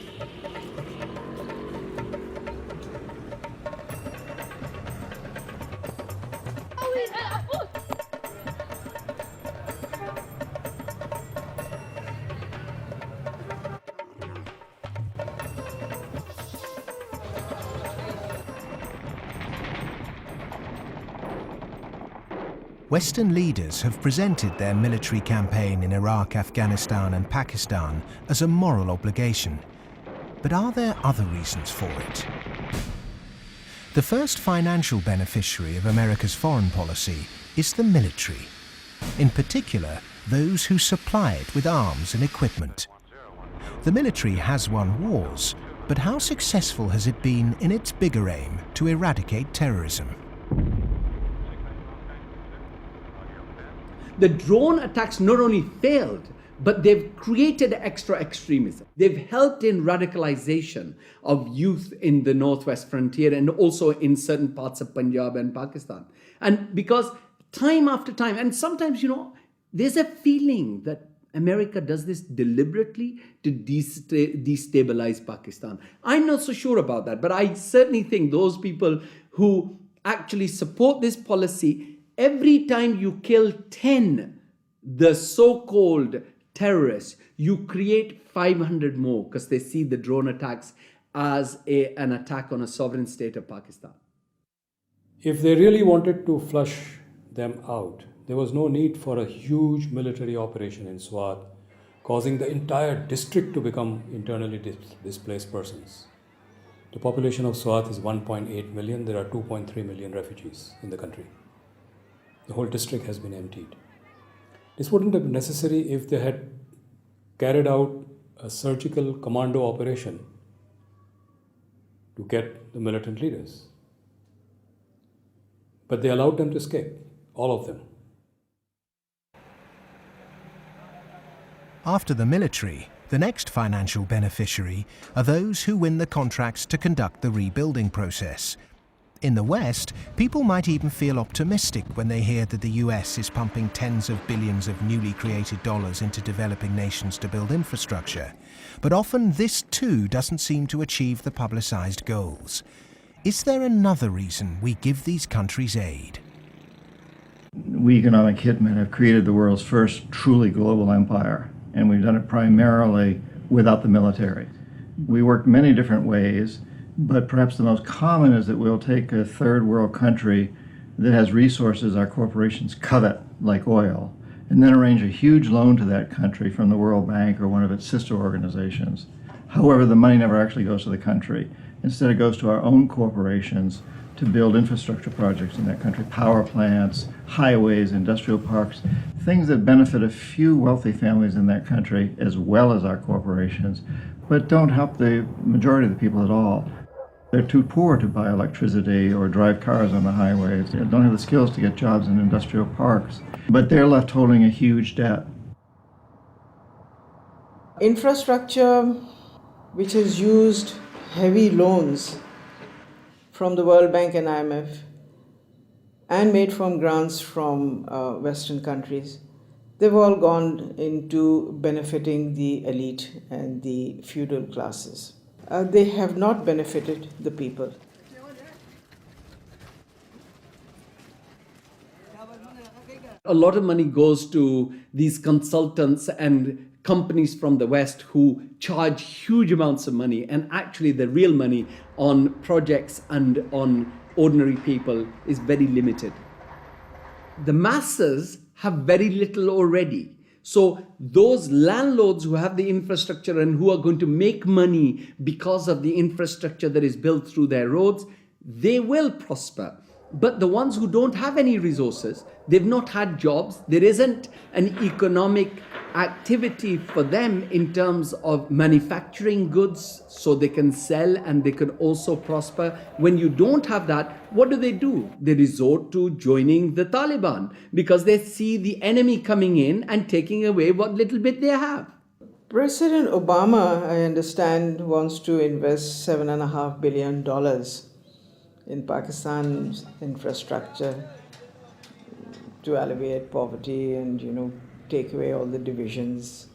Western leaders have presented their military campaign in Iraq, Afghanistan and Pakistan as a moral obligation. But are there other reasons for it? The first financial beneficiary of America's foreign policy is the military. In particular, those who supply it with arms and equipment. The military has won wars, but how successful has it been in its bigger aim to eradicate terrorism? The drone attacks not only failed, but they've created extra extremism. They've helped in radicalization of youth in the northwest frontier and also in certain parts of Punjab and Pakistan. And because time after time, and sometimes, there's a feeling that America does this deliberately to destabilize Pakistan. I'm not so sure about that, but I certainly think those people who actually support this policy, every time you kill 10, the so-called terrorists, you create 500 more because they see the drone attacks as an attack on a sovereign state of Pakistan. If they really wanted to flush them out, there was no need for a huge military operation in Swat, causing the entire district to become internally displaced persons. The population of Swat is 1.8 million. There are 2.3 million refugees in the country. The whole district has been emptied. This wouldn't have been necessary if they had carried out a surgical commando operation to get the militant leaders. But they allowed them to escape, all of them. After the military, the next financial beneficiary are those who win the contracts to conduct the rebuilding process. In the West, people might even feel optimistic when they hear that the US is pumping tens of billions of newly created dollars into developing nations to build infrastructure. But often this too doesn't seem to achieve the publicized goals. Is there another reason we give these countries aid? We economic hitmen have created the world's first truly global empire, and we've done it primarily without the military. We work many different ways, but perhaps the most common is that we'll take a third world country that has resources our corporations covet, like oil, and then arrange a huge loan to that country from the World Bank or one of its sister organizations. However, the money never actually goes to the country. Instead, it goes to our own corporations to build infrastructure projects in that country, power plants, highways, industrial parks, things that benefit a few wealthy families in that country as well as our corporations, but don't help the majority of the people at all. They're too poor to buy electricity or drive cars on the highways. They don't have the skills to get jobs in industrial parks, but they're left holding a huge debt. Infrastructure, which has used heavy loans from the World Bank and IMF and made from grants from Western countries, they've all gone into benefiting the elite and the feudal classes. They have not benefited the people. A lot of money goes to these consultants and companies from the West who charge huge amounts of money, and actually the real money on projects and on ordinary people is very limited. The masses have very little already. So those landlords who have the infrastructure and who are going to make money because of the infrastructure that is built through their roads, they will prosper. But the ones who don't have any resources, they've not had jobs, there isn't an economic activity for them in terms of manufacturing goods so they can sell and they can also prosper. When you don't have that, what do? They resort to joining the Taliban because they see the enemy coming in and taking away what little bit they have. President Obama, I understand, wants to invest $7.5 billion in Pakistan's infrastructure to alleviate poverty and, take away all the divisions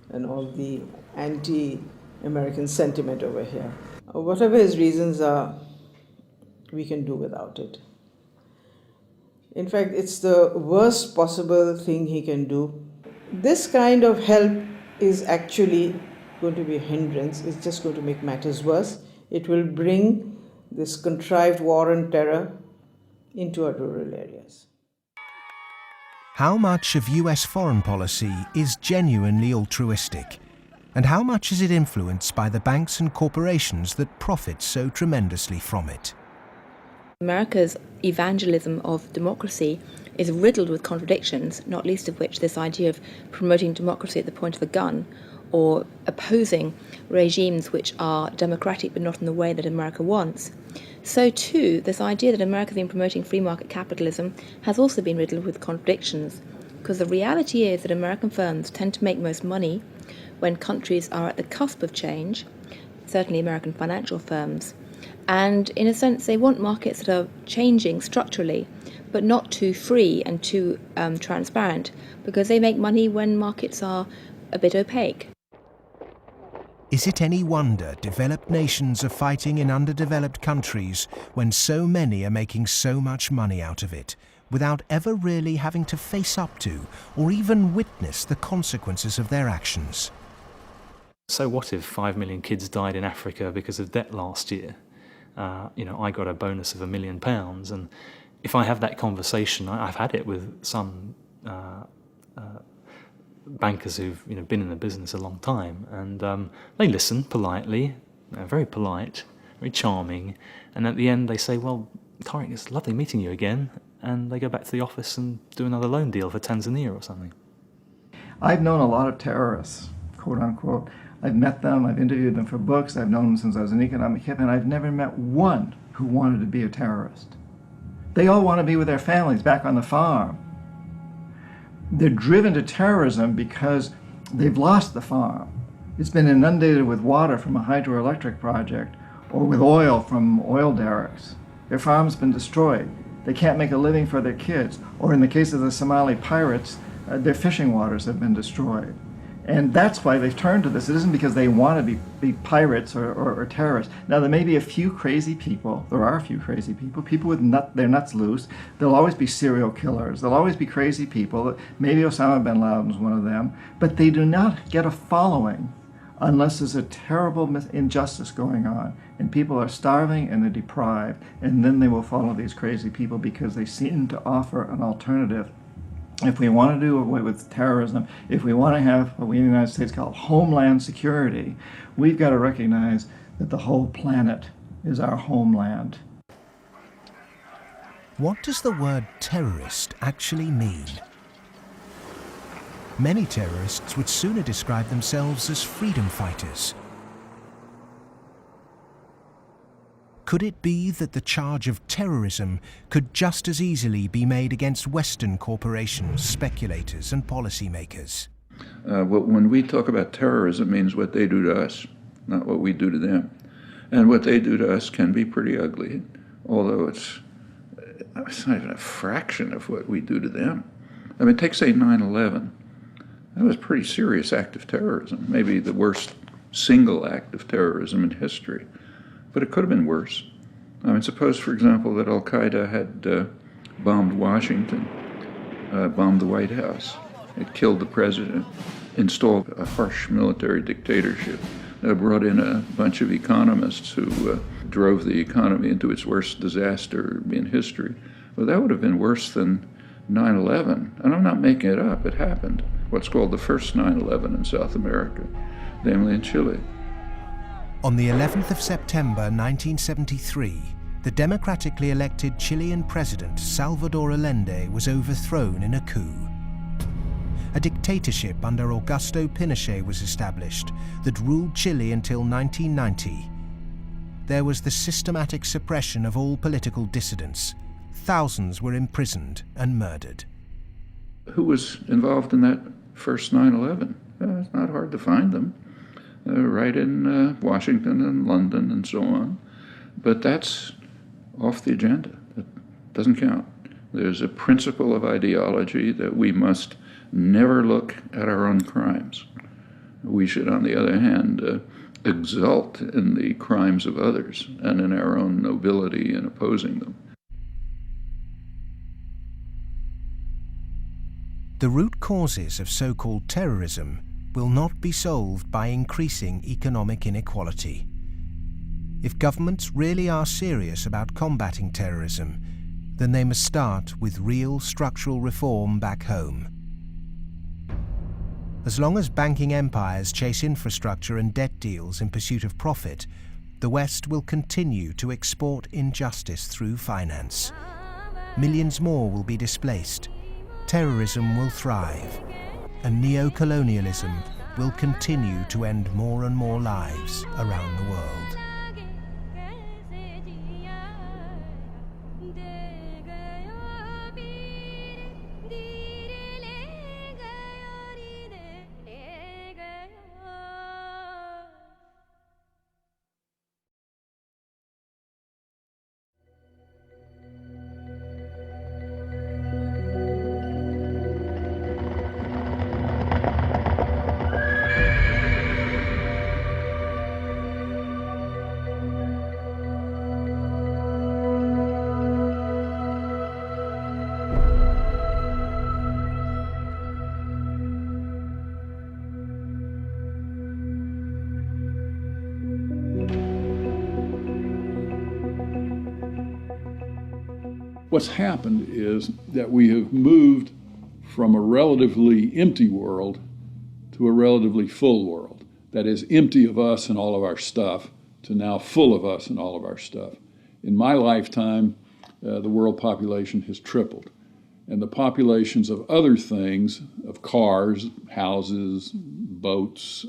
and all the anti-American sentiment over here. Whatever his reasons are, we can do without it. In fact, it's the worst possible thing he can do. This kind of help is actually going to be a hindrance. It's just going to make matters worse. It will bring this contrived war on terror into our rural areas. How much of US foreign policy is genuinely altruistic? And how much is it influenced by the banks and corporations that profit so tremendously from it? America's evangelism of democracy is riddled with contradictions, not least of which this idea of promoting democracy at the point of a gun, or opposing regimes which are democratic but not in the way that America wants. So too, this idea that America has been promoting free market capitalism has also been riddled with contradictions, because the reality is that American firms tend to make most money when countries are at the cusp of change, certainly American financial firms, and in a sense they want markets that are changing structurally, but not too free and too transparent, because they make money when markets are a bit opaque. Is it any wonder developed nations are fighting in underdeveloped countries when so many are making so much money out of it, without ever really having to face up to or even witness the consequences of their actions? So what if 5 million kids died in Africa because of debt last year? I got a bonus of £1 million, and if I have that conversation, I've had it with some bankers who've been in the business a long time, and they listen politely, very polite, very charming, and at the end they say, "Well, Tariq, it's lovely meeting you again," and they go back to the office and do another loan deal for Tanzania or something. I've known a lot of terrorists, quote unquote. I've met them, I've interviewed them for books, I've known them since I was an economic hip, and I've never met one who wanted to be a terrorist. They all want to be with their families back on the farm. They're driven to terrorism because they've lost the farm. It's been inundated with water from a hydroelectric project or with oil from oil derricks. Their farm's been destroyed. They can't make a living for their kids. Or in the case of the Somali pirates, their fishing waters have been destroyed. And that's why they've turned to this. It isn't because they want to be pirates or terrorists. Now, there may be a few crazy people. There are a few crazy people with their nuts loose. There'll always be serial killers. There'll always be crazy people. Maybe Osama bin Laden's one of them. But they do not get a following unless there's a terrible injustice going on. And people are starving and they're deprived. And then they will follow these crazy people because they seem to offer an alternative. If we want to do away with terrorism, if we want to have what we in the United States call homeland security, we've got to recognize that the whole planet is our homeland. What does the word terrorist actually mean? Many terrorists would sooner describe themselves as freedom fighters. Could it be that the charge of terrorism could just as easily be made against Western corporations, speculators, and policymakers? When we talk about terrorism, it means what they do to us, not what we do to them. And what they do to us can be pretty ugly, although it's not even a fraction of what we do to them. I mean, take, say, 9/11. That was a pretty serious act of terrorism, maybe the worst single act of terrorism in history. But it could have been worse. I mean, suppose, for example, that Al-Qaeda had bombed Washington, bombed the White House. It killed the president, installed a harsh military dictatorship, brought in a bunch of economists who drove the economy into its worst disaster in history. Well, that would have been worse than 9/11. And I'm not making it up. It happened. What's called the first 9/11 in South America, namely in Chile. On the 11th of September 1973, the democratically elected Chilean president Salvador Allende was overthrown in a coup. A dictatorship under Augusto Pinochet was established that ruled Chile until 1990. There was the systematic suppression of all political dissidents. Thousands were imprisoned and murdered. Who was involved in that first 9/11? It's not hard to find them. Right in Washington and London and so on. But that's off the agenda. It doesn't count. There's a principle of ideology that we must never look at our own crimes. We should, on the other hand, exult in the crimes of others and in our own nobility in opposing them. The root causes of so-called terrorism will not be solved by increasing economic inequality. If governments really are serious about combating terrorism, then they must start with real structural reform back home. As long as banking empires chase infrastructure and debt deals in pursuit of profit, the West will continue to export injustice through finance. Millions more will be displaced, terrorism will thrive, and neo-colonialism will continue to end more and more lives around the world. What's happened is that we have moved from a relatively empty world to a relatively full world. That is, empty of us and all of our stuff to now full of us and all of our stuff. In my lifetime, the world population has tripled. And the populations of other things, of cars, houses, boats,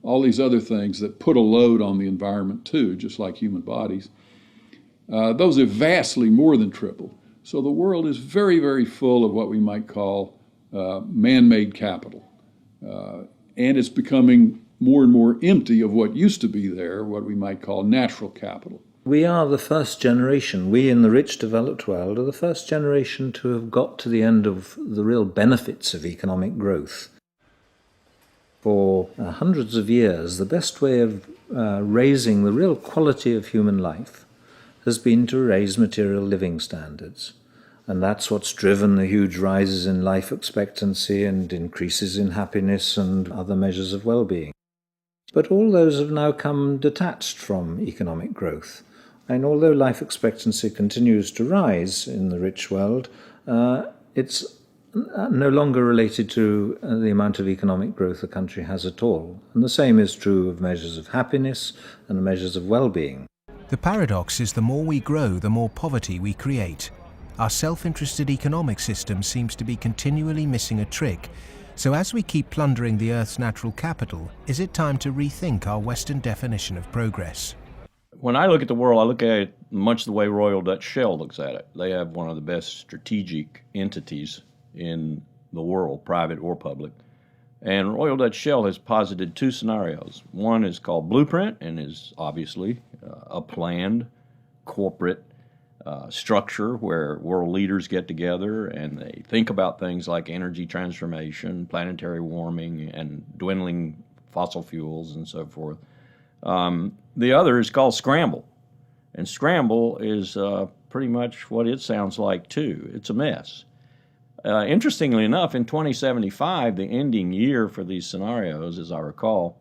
all these other things that put a load on the environment too, just like human bodies, those have vastly more than tripled. So the world is very, very full of what we might call man-made capital. And it's becoming more and more empty of what used to be there, what we might call natural capital. We are the first generation, we in the rich developed world are the first generation to have got to the end of the real benefits of economic growth. For hundreds of years, the best way of raising the real quality of human life has been to raise material living standards. And that's what's driven the huge rises in life expectancy and increases in happiness and other measures of well-being. But all those have now come detached from economic growth. And although life expectancy continues to rise in the rich world, it's no longer related to the amount of economic growth a country has at all. And the same is true of measures of happiness and measures of well-being. The paradox is the more we grow, the more poverty we create. Our self-interested economic system seems to be continually missing a trick. So as we keep plundering the Earth's natural capital, is it time to rethink our Western definition of progress? When I look at the world, I look at it much the way Royal Dutch Shell looks at it. They have one of the best strategic entities in the world, private or public. And Royal Dutch Shell has posited two scenarios. One is called Blueprint and is obviously a planned corporate structure where world leaders get together and they think about things like energy transformation, planetary warming, and dwindling fossil fuels and so forth. The other is called Scramble. And Scramble is pretty much what it sounds like too. It's a mess. Interestingly enough, in 2075, the ending year for these scenarios, as I recall,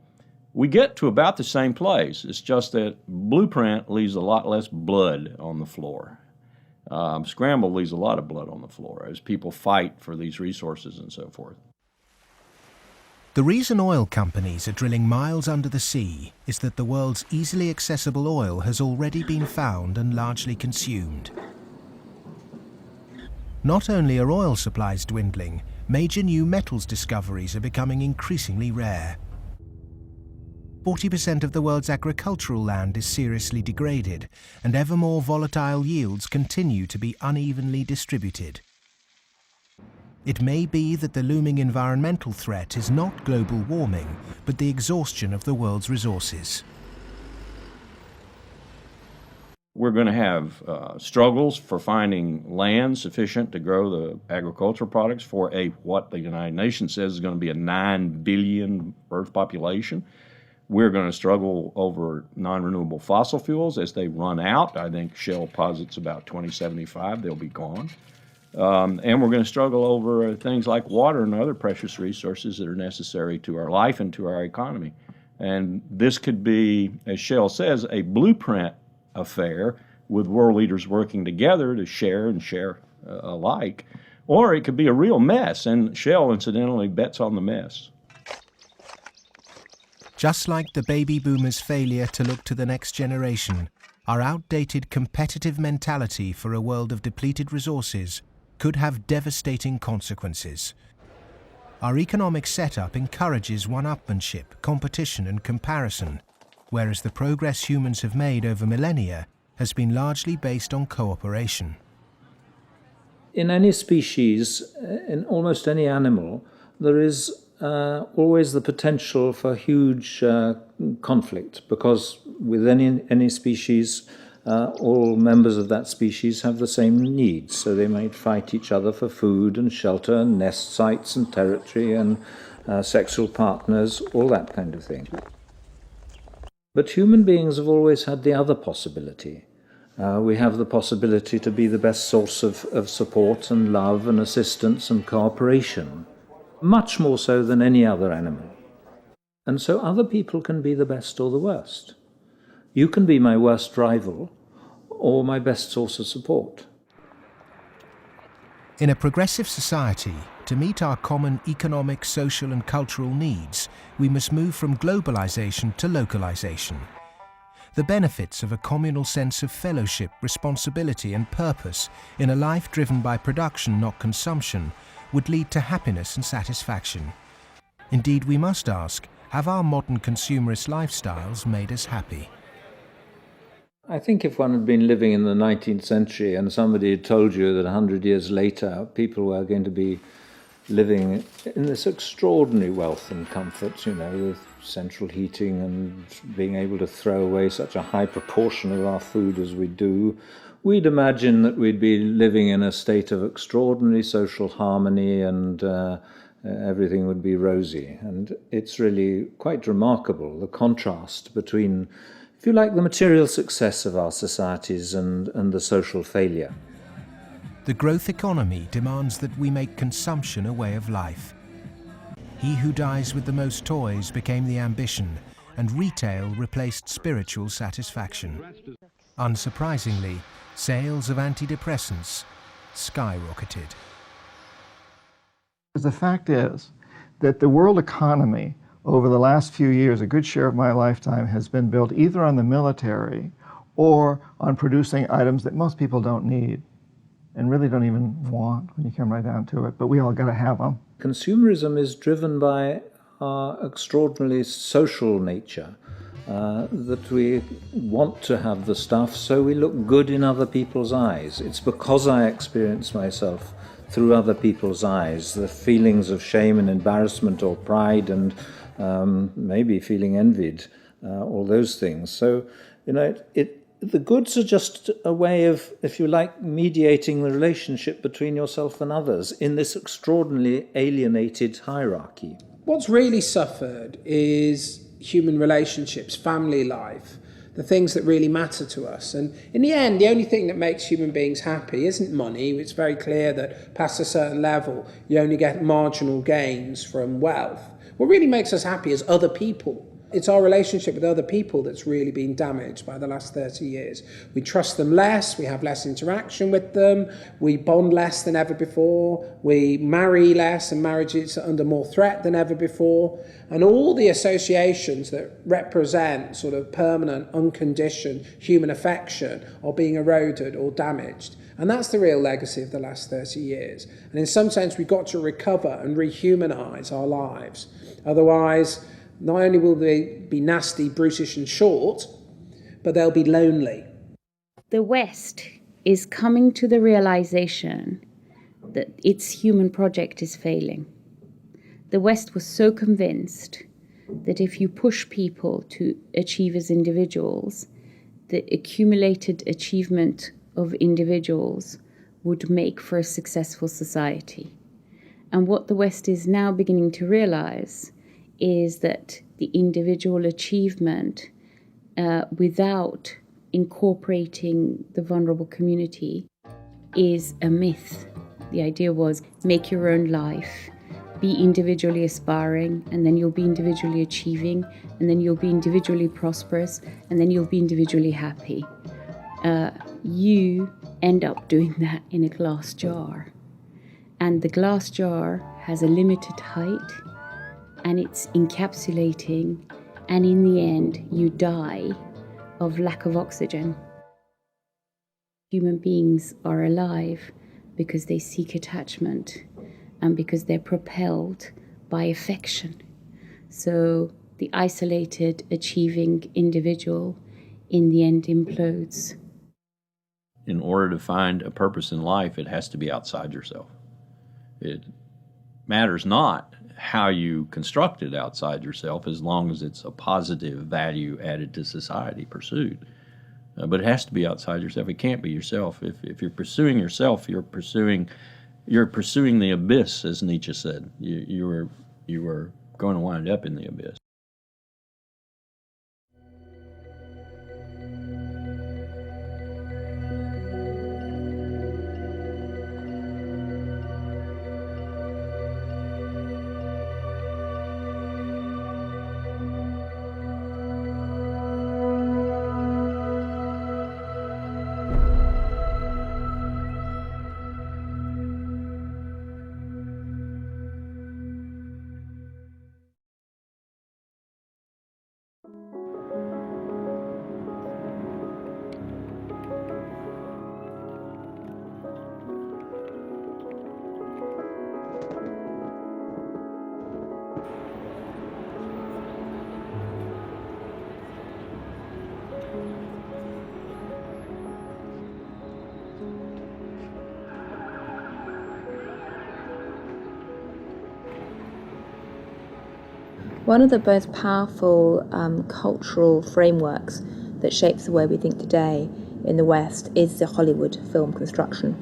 we get to about the same place. It's just that Blueprint leaves a lot less blood on the floor. Scramble leaves a lot of blood on the floor as people fight for these resources and so forth. The reason oil companies are drilling miles under the sea is that the world's easily accessible oil has already been found and largely consumed. Not only are oil supplies dwindling, major new metals discoveries are becoming increasingly rare. 40% of the world's agricultural land is seriously degraded, and ever more volatile yields continue to be unevenly distributed. It may be that the looming environmental threat is not global warming, but the exhaustion of the world's resources. we're going to have struggles for finding land sufficient to grow the agricultural products for what the United Nations says is going to be a 9 billion Earth population. We're going to struggle over non-renewable fossil fuels as they run out. I think Shell posits about 2075 they'll be gone. And we're going to struggle over things like water and other precious resources that are necessary to our life and to our economy. And this could be, as Shell says, a blueprint affair with world leaders working together to share and share alike. Or it could be a real mess, and Shell, incidentally, bets on the mess. Just like the baby boomers' failure to look to the next generation, our outdated competitive mentality for a world of depleted resources could have devastating consequences. Our economic setup encourages one-upmanship, competition and comparison, whereas the progress humans have made over millennia has been largely based on cooperation. In any species, in almost any animal, there is always the potential for huge conflict, because with any species, all members of that species have the same needs, so they might fight each other for food and shelter and nest sites and territory and sexual partners, all that kind of thing. But human beings have always had the other possibility. We have the possibility to be the best source of support and love and assistance and cooperation, much more so than any other animal. And so other people can be the best or the worst. You can be my worst rival or my best source of support. In a progressive society, to meet our common economic, social and cultural needs, we must move from globalization to localization. The benefits of a communal sense of fellowship, responsibility and purpose in a life driven by production, not consumption, would lead to happiness and satisfaction. Indeed, we must ask, have our modern consumerist lifestyles made us happy? I think if one had been living in the 19th century and somebody had told you that 100 years later people were going to be living in this extraordinary wealth and comfort, with central heating and being able to throw away such a high proportion of our food as we do, we'd imagine that we'd be living in a state of extraordinary social harmony and everything would be rosy. And it's really quite remarkable, the contrast between, if you like, the material success of our societies and the social failure. The growth economy demands that we make consumption a way of life. He who dies with the most toys became the ambition, and retail replaced spiritual satisfaction. Unsurprisingly, sales of antidepressants skyrocketed. The fact is that the world economy over the last few years, a good share of my lifetime, has been built either on the military or on producing items that most people don't need and really don't even want when you come right down to it, but we all got to have them. Consumerism is driven by our extraordinarily social nature, that we want to have the stuff so we look good in other people's eyes. It's because I experience myself through other people's eyes, the feelings of shame and embarrassment or pride and maybe feeling envied, all those things. So, the goods are just a way of, if you like, mediating the relationship between yourself and others in this extraordinarily alienated hierarchy. What's really suffered is human relationships, family life, the things that really matter to us. And in the end, the only thing that makes human beings happy isn't money. It's very clear that past a certain level, you only get marginal gains from wealth. What really makes us happy is other people. It's our relationship with other people that's really been damaged by the last 30 years. We trust them less, we have less interaction with them, we bond less than ever before, we marry less and marriages are under more threat than ever before. And all the associations that represent sort of permanent, unconditioned human affection are being eroded or damaged. And that's the real legacy of the last 30 years. And in some sense, we've got to recover and rehumanize our lives. Otherwise, not only will they be nasty, brutish and short, but they'll be lonely. The West is coming to the realization that its human project is failing. The West was so convinced that if you push people to achieve as individuals, the accumulated achievement of individuals would make for a successful society. And what the West is now beginning to realize is that the individual achievement, without incorporating the vulnerable community, is a myth. The idea was make your own life, be individually aspiring, and then you'll be individually achieving, and then you'll be individually prosperous, and then you'll be individually happy. You end up doing that in a glass jar. And the glass jar has a limited height, and it's encapsulating, and in the end, you die of lack of oxygen. Human beings are alive because they seek attachment and because they're propelled by affection. So the isolated, achieving individual in the end implodes. In order to find a purpose in life, it has to be outside yourself. It matters not how you construct it outside yourself, as long as it's a positive value added to society pursued. But it has to be outside yourself. It can't be yourself. If you're pursuing yourself, you're pursuing the abyss, as Nietzsche said. You are going to wind up in the abyss. One of the most powerful cultural frameworks that shapes the way we think today in the West is the Hollywood film construction.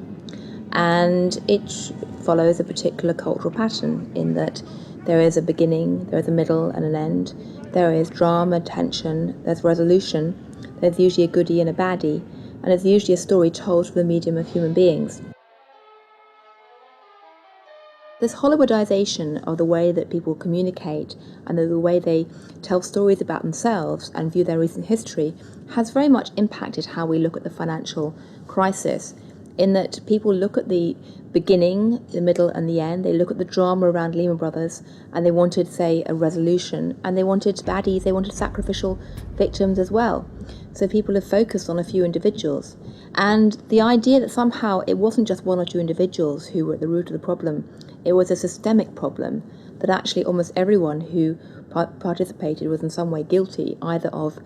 And it follows a particular cultural pattern in that there is a beginning, there is a middle and an end, there is drama, tension, there's resolution, there's usually a goodie and a baddie, and there's usually a story told through the medium of human beings. This Hollywoodization of the way that people communicate and the way they tell stories about themselves and view their recent history has very much impacted how we look at the financial crisis, in that people look at the beginning, the middle and the end. They look at the drama around Lehman Brothers and they wanted, say, a resolution, and they wanted baddies, they wanted sacrificial victims as well. So people have focused on a few individuals. And the idea that somehow it wasn't just one or two individuals who were at the root of the problem, it was a systemic problem, that actually almost everyone who participated was in some way guilty, either of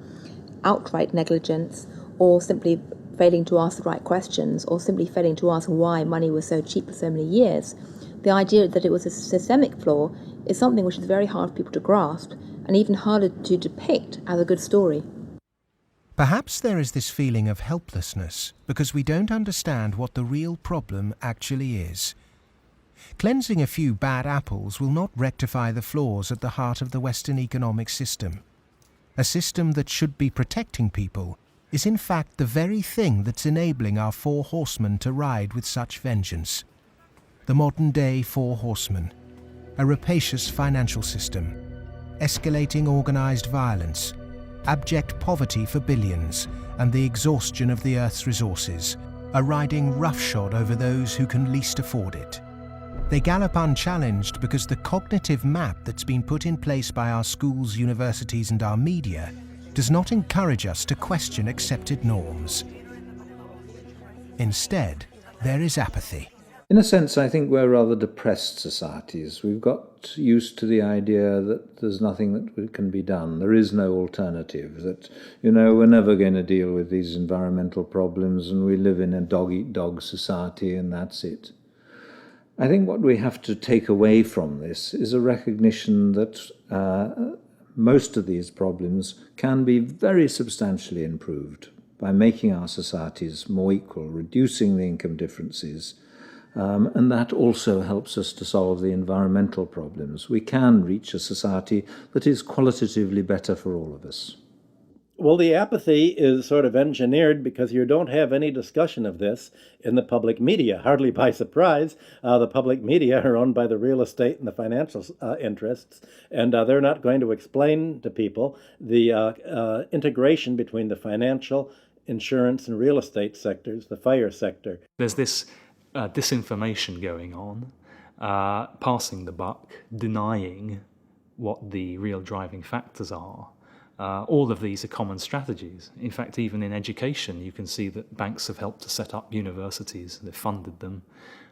outright negligence or simply failing to ask the right questions or simply failing to ask why money was so cheap for so many years. The idea that it was a systemic flaw is something which is very hard for people to grasp and even harder to depict as a good story. Perhaps there is this feeling of helplessness because we don't understand what the real problem actually is. Cleansing a few bad apples will not rectify the flaws at the heart of the Western economic system. A system that should be protecting people is in fact the very thing that's enabling our four horsemen to ride with such vengeance. The modern-day four horsemen: a rapacious financial system, escalating organized violence, abject poverty for billions, and the exhaustion of the Earth's resources, are riding roughshod over those who can least afford it. They gallop unchallenged because the cognitive map that's been put in place by our schools, universities, and our media does not encourage us to question accepted norms. Instead, there is apathy. In a sense, I think we're rather depressed societies. We've got used to the idea that there's nothing that can be done. There is no alternative, that, we're never going to deal with these environmental problems and we live in a dog-eat-dog society and that's it. I think what we have to take away from this is a recognition that most of these problems can be very substantially improved. by making our societies more equal, reducing the income differences, and that also helps us to solve the environmental problems. We can reach a society that is qualitatively better for all of us. Well, the apathy is sort of engineered because you don't have any discussion of this in the public media. Hardly by surprise, the public media are owned by the real estate and the financial interests, and they're not going to explain to people the integration between the financial, insurance, and real estate sectors, the FIRE sector. There's this disinformation going on, passing the buck, denying what the real driving factors are. All of these are common strategies. In fact, even in education, you can see that banks have helped to set up universities. They've funded them.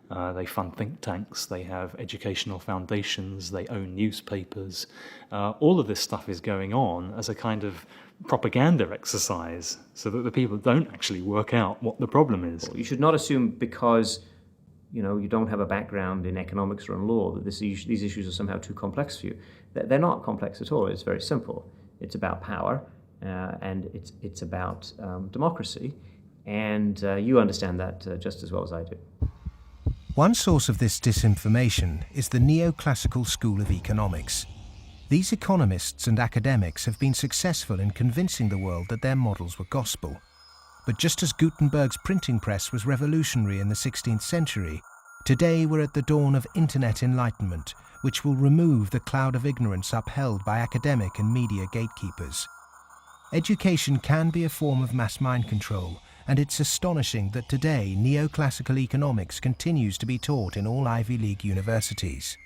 They fund think tanks. They have educational foundations. They own newspapers. All of this stuff is going on as a kind of propaganda exercise so that the people don't actually work out what the problem is. You should not assume because you don't have a background in economics or in law that these issues are somehow too complex for you. They're not complex at all. It's very simple. It's about power, and it's about democracy, and you understand that just as well as I do. One source of this disinformation is the neoclassical school of economics. These economists and academics have been successful in convincing the world that their models were gospel. But just as Gutenberg's printing press was revolutionary in the 16th century, today we're at the dawn of internet enlightenment, which will remove the cloud of ignorance upheld by academic and media gatekeepers. Education can be a form of mass mind control, and it's astonishing that today neoclassical economics continues to be taught in all Ivy League universities.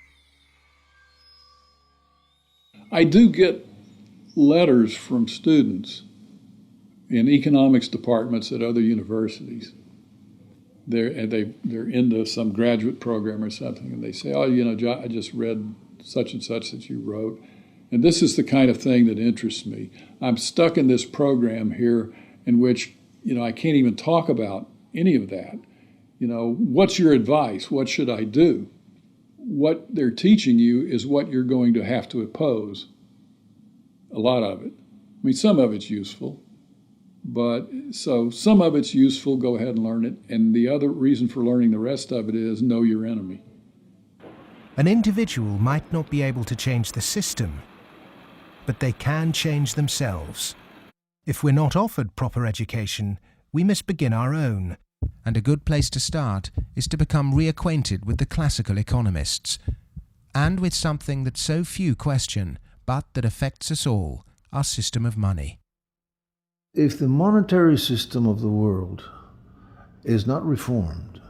I do get letters from students in economics departments at other universities. They're into some graduate program or something, and they say, I just read such and such that you wrote, and this is the kind of thing that interests me. I'm stuck in this program here in which, I can't even talk about any of that. What's your advice? What should I do? What they're teaching you is what you're going to have to oppose. A lot of it. I mean, some of it's useful. But so some of it's useful, go ahead and learn it. And the other reason for learning the rest of it is know your enemy. An individual might not be able to change the system, but they can change themselves. If we're not offered proper education, we must begin our own. And a good place to start is to become reacquainted with the classical economists, and with something that so few question, but that affects us all, our system of money. If the monetary system of the world is not reformed,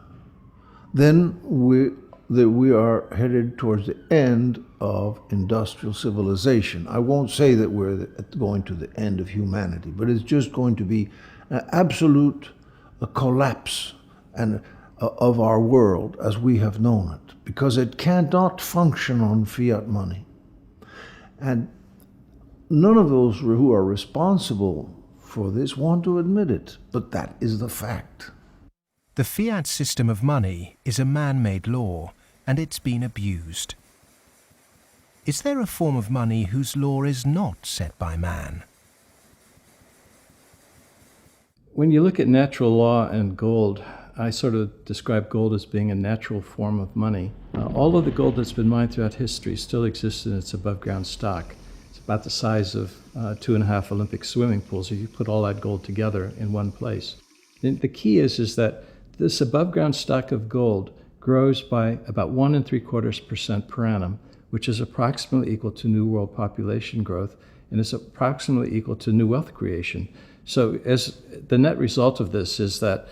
then we are headed towards the end of industrial civilization. I won't say that we're going to the end of humanity, but it's just going to be an absolute collapse of our world as we have known it, because it cannot function on fiat money. And none of those who are responsible for this want to admit it, but that is the fact. The fiat system of money is a man-made law, and it's been abused. Is there a form of money whose law is not set by man? When you look at natural law and gold, I sort of describe gold as being a natural form of money. All of the gold that's been mined throughout history still exists in its above-ground stock. It's about the size of 2.5 Olympic swimming pools if you put all that gold together in one place. The key is that this above-ground stock of gold grows by about 1.75% per annum, which is approximately equal to New World population growth, and is approximately equal to new wealth creation. So as the net result of this is that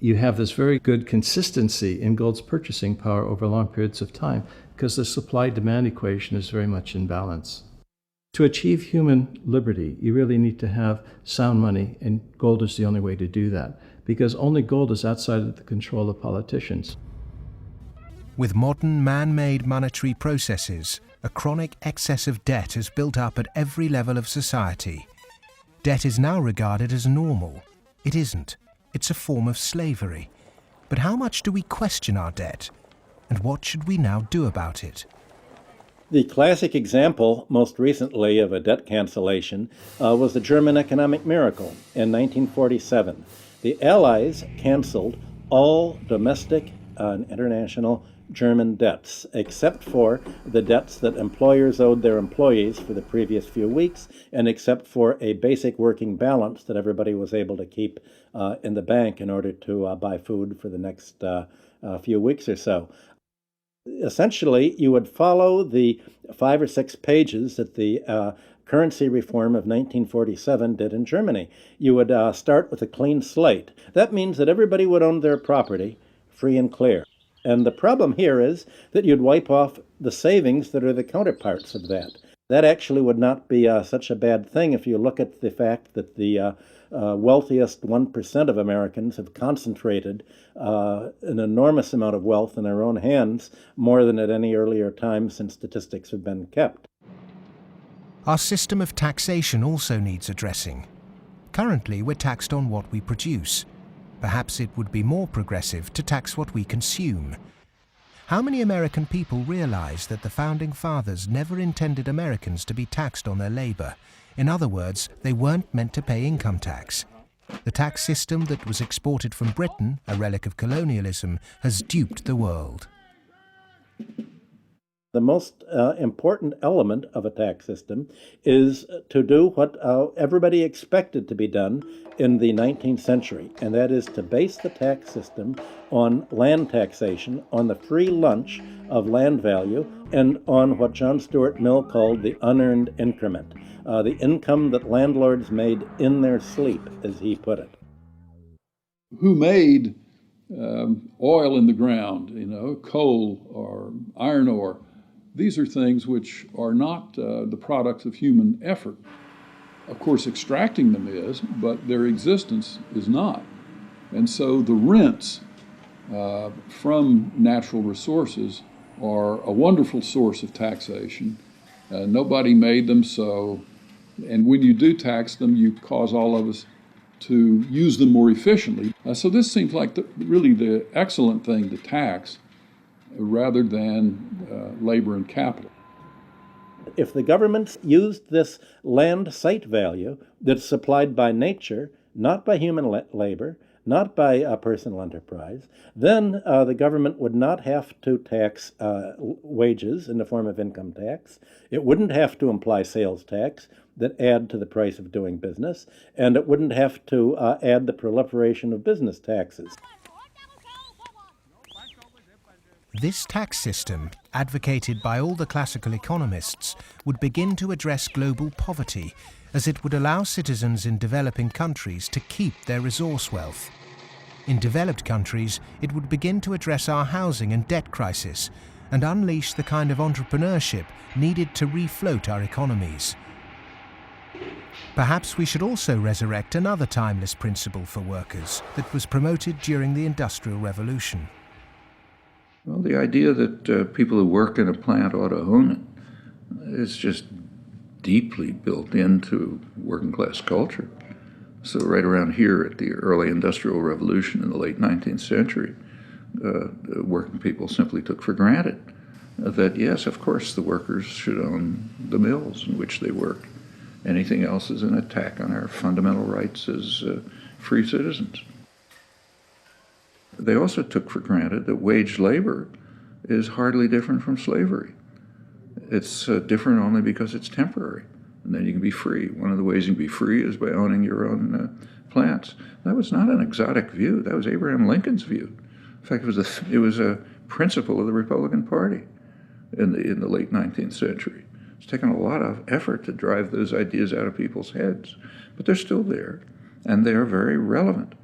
you have this very good consistency in gold's purchasing power over long periods of time, because the supply-demand equation is very much in balance. To achieve human liberty, you really need to have sound money, and gold is the only way to do that, because only gold is outside of the control of politicians. With modern man-made monetary processes, a chronic excess of debt has built up at every level of society. Debt is now regarded as normal. It isn't. It's a form of slavery. But how much do we question our debt? And what should we now do about it? The classic example, most recently, of a debt cancellation was the German economic miracle in 1947. The Allies canceled all domestic and international German debts, except for the debts that employers owed their employees for the previous few weeks, and except for a basic working balance that everybody was able to keep in the bank in order to buy food for the next few weeks or so. Essentially, you would follow the 5 or 6 pages that the currency reform of 1947 did in Germany. You would start with a clean slate. That means that everybody would own their property free and clear. And the problem here is that you'd wipe off the savings that are the counterparts of that. That actually would not be such a bad thing if you look at the fact that the wealthiest 1% of Americans have concentrated an enormous amount of wealth in their own hands, more than at any earlier time since statistics have been kept. Our system of taxation also needs addressing. Currently, we're taxed on what we produce. Perhaps it would be more progressive to tax what we consume. How many American people realize that the Founding Fathers never intended Americans to be taxed on their labor? In other words, they weren't meant to pay income tax. The tax system that was exported from Britain, a relic of colonialism, has duped the world. The most important element of a tax system is to do what everybody expected to be done in the 19th century, and that is to base the tax system on land taxation, on the free lunch of land value, and on what John Stuart Mill called the unearned increment, the income that landlords made in their sleep, as he put it. Who made oil in the ground, coal or iron ore? These are things which are not the products of human effort. Of course, extracting them is, but their existence is not. And so the rents from natural resources are a wonderful source of taxation. Nobody made them, and when you do tax them, you cause all of us to use them more efficiently. So this seems like really the excellent thing to tax, rather than labor and capital. If the governments used this land site value that's supplied by nature, not by human labor, not by personal enterprise, then the government would not have to tax wages in the form of income tax. It wouldn't have to imply sales tax that add to the price of doing business, and it wouldn't have to add the proliferation of business taxes. This tax system, advocated by all the classical economists, would begin to address global poverty, as it would allow citizens in developing countries to keep their resource wealth. In developed countries, it would begin to address our housing and debt crisis and unleash the kind of entrepreneurship needed to refloat our economies. Perhaps we should also resurrect another timeless principle for workers that was promoted during the Industrial Revolution. Well, the idea that people who work in a plant ought to own it is just deeply built into working class culture. So right around here at the early Industrial Revolution in the late 19th century, working people simply took for granted that, yes, of course, the workers should own the mills in which they work. Anything else is an attack on our fundamental rights as free citizens. They also took for granted that wage labor is hardly different from slavery. It's different only because it's temporary, and then you can be free. One of the ways you can be free is by owning your own plants. That was not an exotic view. That was Abraham Lincoln's view. In fact, it was a principle of the Republican Party in the late 19th century. It's taken a lot of effort to drive those ideas out of people's heads, but they're still there, and they are very relevant.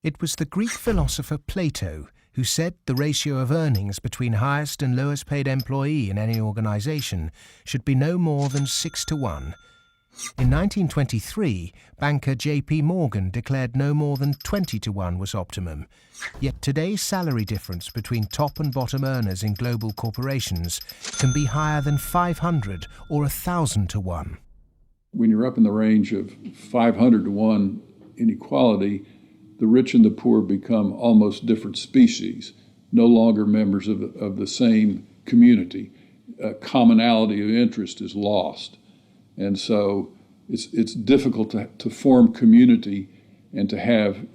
It was the Greek philosopher Plato who said the ratio of earnings between highest and lowest paid employee in any organization should be no more than 6-to-1. In 1923, banker J.P. Morgan declared no more than 20-to-1 was optimum. Yet today's salary difference between top and bottom earners in global corporations can be higher than 500 or 1,000-to-1. When you're up in the range of 500-to-1 inequality, the rich and the poor become almost different species, no longer members of the same community. commonality of interest is lost. And so it's difficult to form community and to have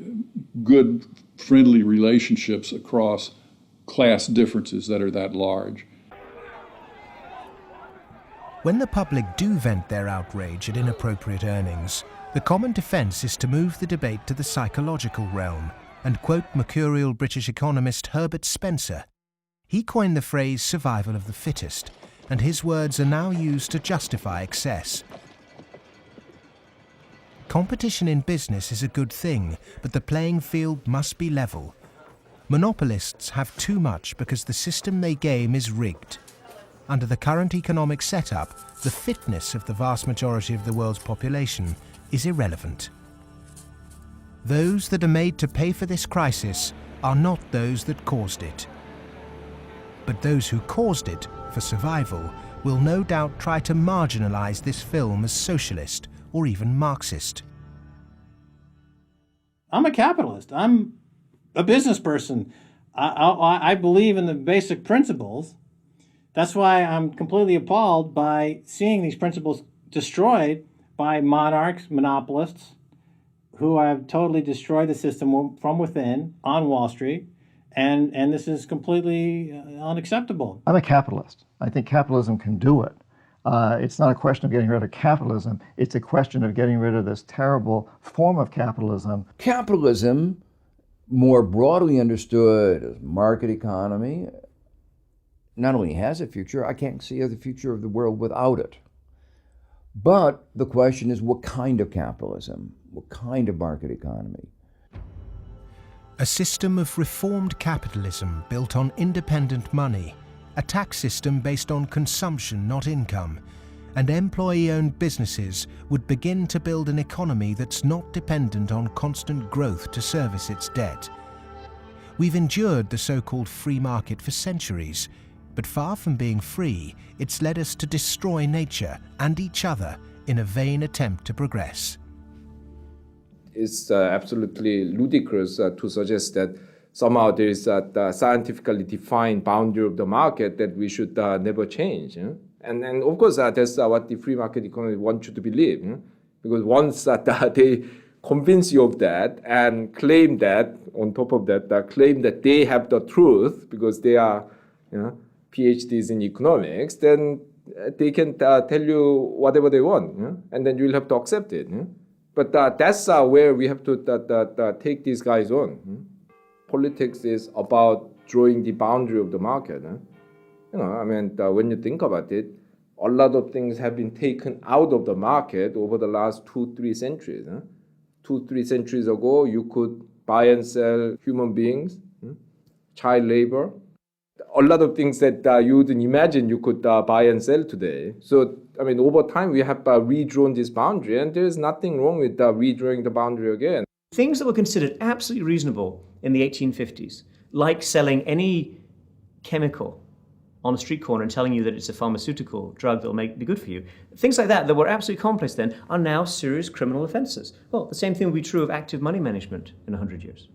good, friendly relationships across class differences that are that large. When the public do vent their outrage at inappropriate earnings, the common defence is to move the debate to the psychological realm and quote mercurial British economist Herbert Spencer. He coined the phrase survival of the fittest, and his words are now used to justify excess. Competition in business is a good thing, but the playing field must be level. Monopolists have too much because the system they game is rigged. Under the current economic setup, the fitness of the vast majority of the world's population is irrelevant. Those that are made to pay for this crisis are not those that caused it. But those who caused it, for survival, will no doubt try to marginalize this film as socialist or even Marxist. I'm a capitalist. I'm a business person. I believe in the basic principles. That's why I'm completely appalled by seeing these principles destroyed by monarchs, monopolists, who have totally destroyed the system from within on Wall Street. And this is completely unacceptable. I'm a capitalist. I think capitalism can do it. It's not a question of getting rid of capitalism. It's a question of getting rid of this terrible form of capitalism. Capitalism, more broadly understood as market economy, not only has a future, I can't see the future of the world without it. But the question is, what kind of capitalism? What kind of market economy? A system of reformed capitalism built on independent money, a tax system based on consumption, not income, and employee-owned businesses would begin to build an economy that's not dependent on constant growth to service its debt. We've endured the so-called free market for centuries, but far from being free, it's led us to destroy nature and each other in a vain attempt to progress. It's absolutely ludicrous to suggest that somehow there is a scientifically defined boundary of the market that we should never change. And of course, that's what the free market economy wants you to believe. Because once they convince you of that and claim that, on top of that, claim that they have the truth because they are PhDs in economics, then they can tell you whatever they want, and then you'll have to accept it. But that's where we have to take these guys on. Politics is about drawing the boundary of the market. When you think about it, a lot of things have been taken out of the market over the last 2-3 centuries. 2-3 centuries ago, you could buy and sell human beings, child labor. A lot of things that you wouldn't imagine you could buy and sell today. So, over time, we have redrawn this boundary, and there's nothing wrong with redrawing the boundary again. Things that were considered absolutely reasonable in the 1850s, like selling any chemical on a street corner and telling you that it's a pharmaceutical drug that will be good for you, things like that were absolutely commonplace then, are now serious criminal offences. Well, the same thing will be true of active money management in 100 years.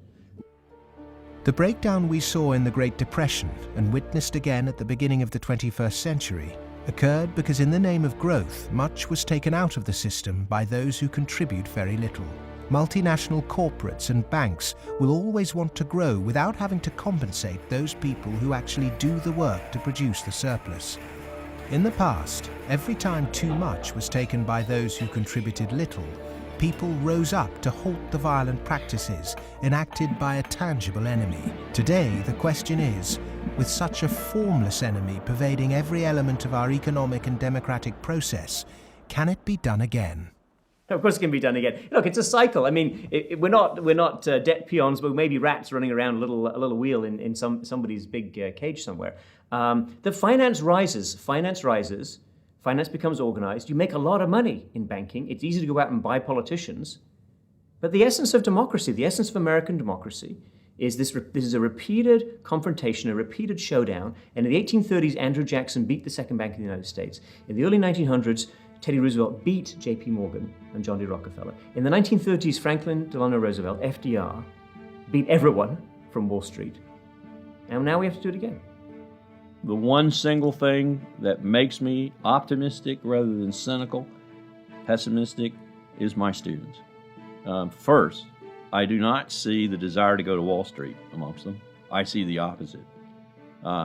The breakdown we saw in the Great Depression and witnessed again at the beginning of the 21st century occurred because in the name of growth, much was taken out of the system by those who contribute very little. Multinational corporates and banks will always want to grow without having to compensate those people who actually do the work to produce the surplus. In the past, every time too much was taken by those who contributed little, people rose up to halt the violent practices enacted by a tangible enemy. Today, the question is, with such a formless enemy pervading every element of our economic and democratic process, can it be done again? Of course it can be done again. Look, it's a cycle. We're not debt peons, but maybe rats running around a little wheel in somebody's big cage somewhere. The finance rises, finance becomes organized. You make a lot of money in banking. It's easy to go out and buy politicians. But the essence of democracy, the essence of American democracy, is this is a repeated confrontation, a repeated showdown. And in the 1830s, Andrew Jackson beat the second bank in the United States. In the early 1900s, Teddy Roosevelt beat J.P. Morgan and John D. Rockefeller. In the 1930s, Franklin Delano Roosevelt, FDR, beat everyone from Wall Street. And now we have to do it again. the one single thing that makes me optimistic rather than cynical, pessimistic, is my students. First, I do not see the desire to go to Wall Street amongst them. I see the opposite.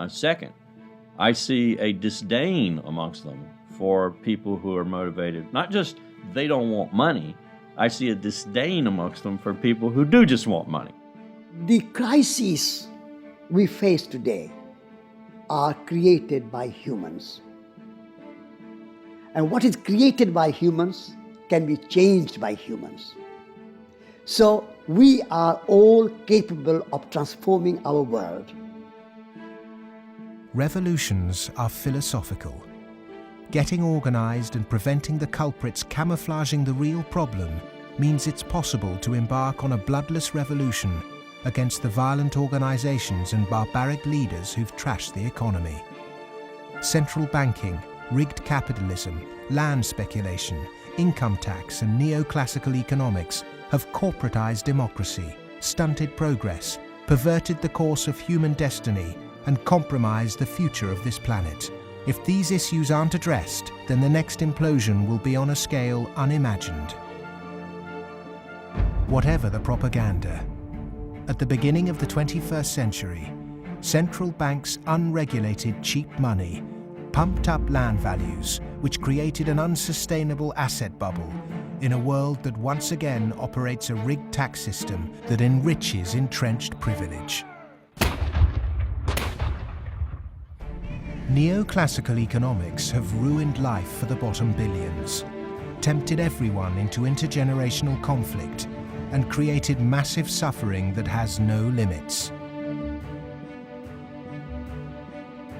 Second, I see a disdain amongst them for people who are motivated. Not just they don't want money, I see a disdain amongst them for people who do just want money. The crises we face today are created by humans. And what is created by humans can be changed by humans. So we are all capable of transforming our world. Revolutions are philosophical. Getting organized and preventing the culprits camouflaging the real problem means it's possible to embark on a bloodless revolution against the violent organizations and barbaric leaders who've trashed the economy. Central banking, rigged capitalism, land speculation, income tax and neoclassical economics have corporatized democracy, stunted progress, perverted the course of human destiny and compromised the future of this planet. If these issues aren't addressed, then the next implosion will be on a scale unimagined. Whatever the propaganda, at the beginning of the 21st century, central banks' unregulated cheap money pumped up land values, which created an unsustainable asset bubble in a world that once again operates a rigged tax system that enriches entrenched privilege. Neoclassical economics have ruined life for the bottom billions, tempted everyone into intergenerational conflict, and created massive suffering that has no limits.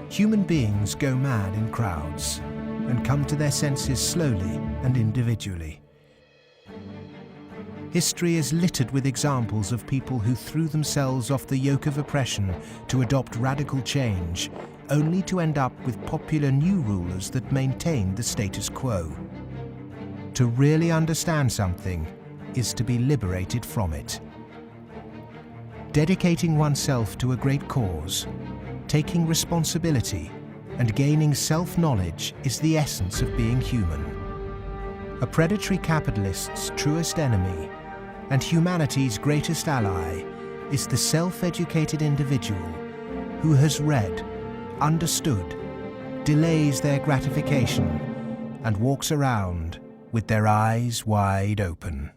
Human beings go mad in crowds and come to their senses slowly and individually. History is littered with examples of people who threw themselves off the yoke of oppression to adopt radical change, only to end up with popular new rulers that maintained the status quo. To really understand something is to be liberated from it. Dedicating oneself to a great cause, taking responsibility, and gaining self-knowledge is the essence of being human. A predatory capitalist's truest enemy and humanity's greatest ally is the self-educated individual who has read, understood, delays their gratification, and walks around with their eyes wide open.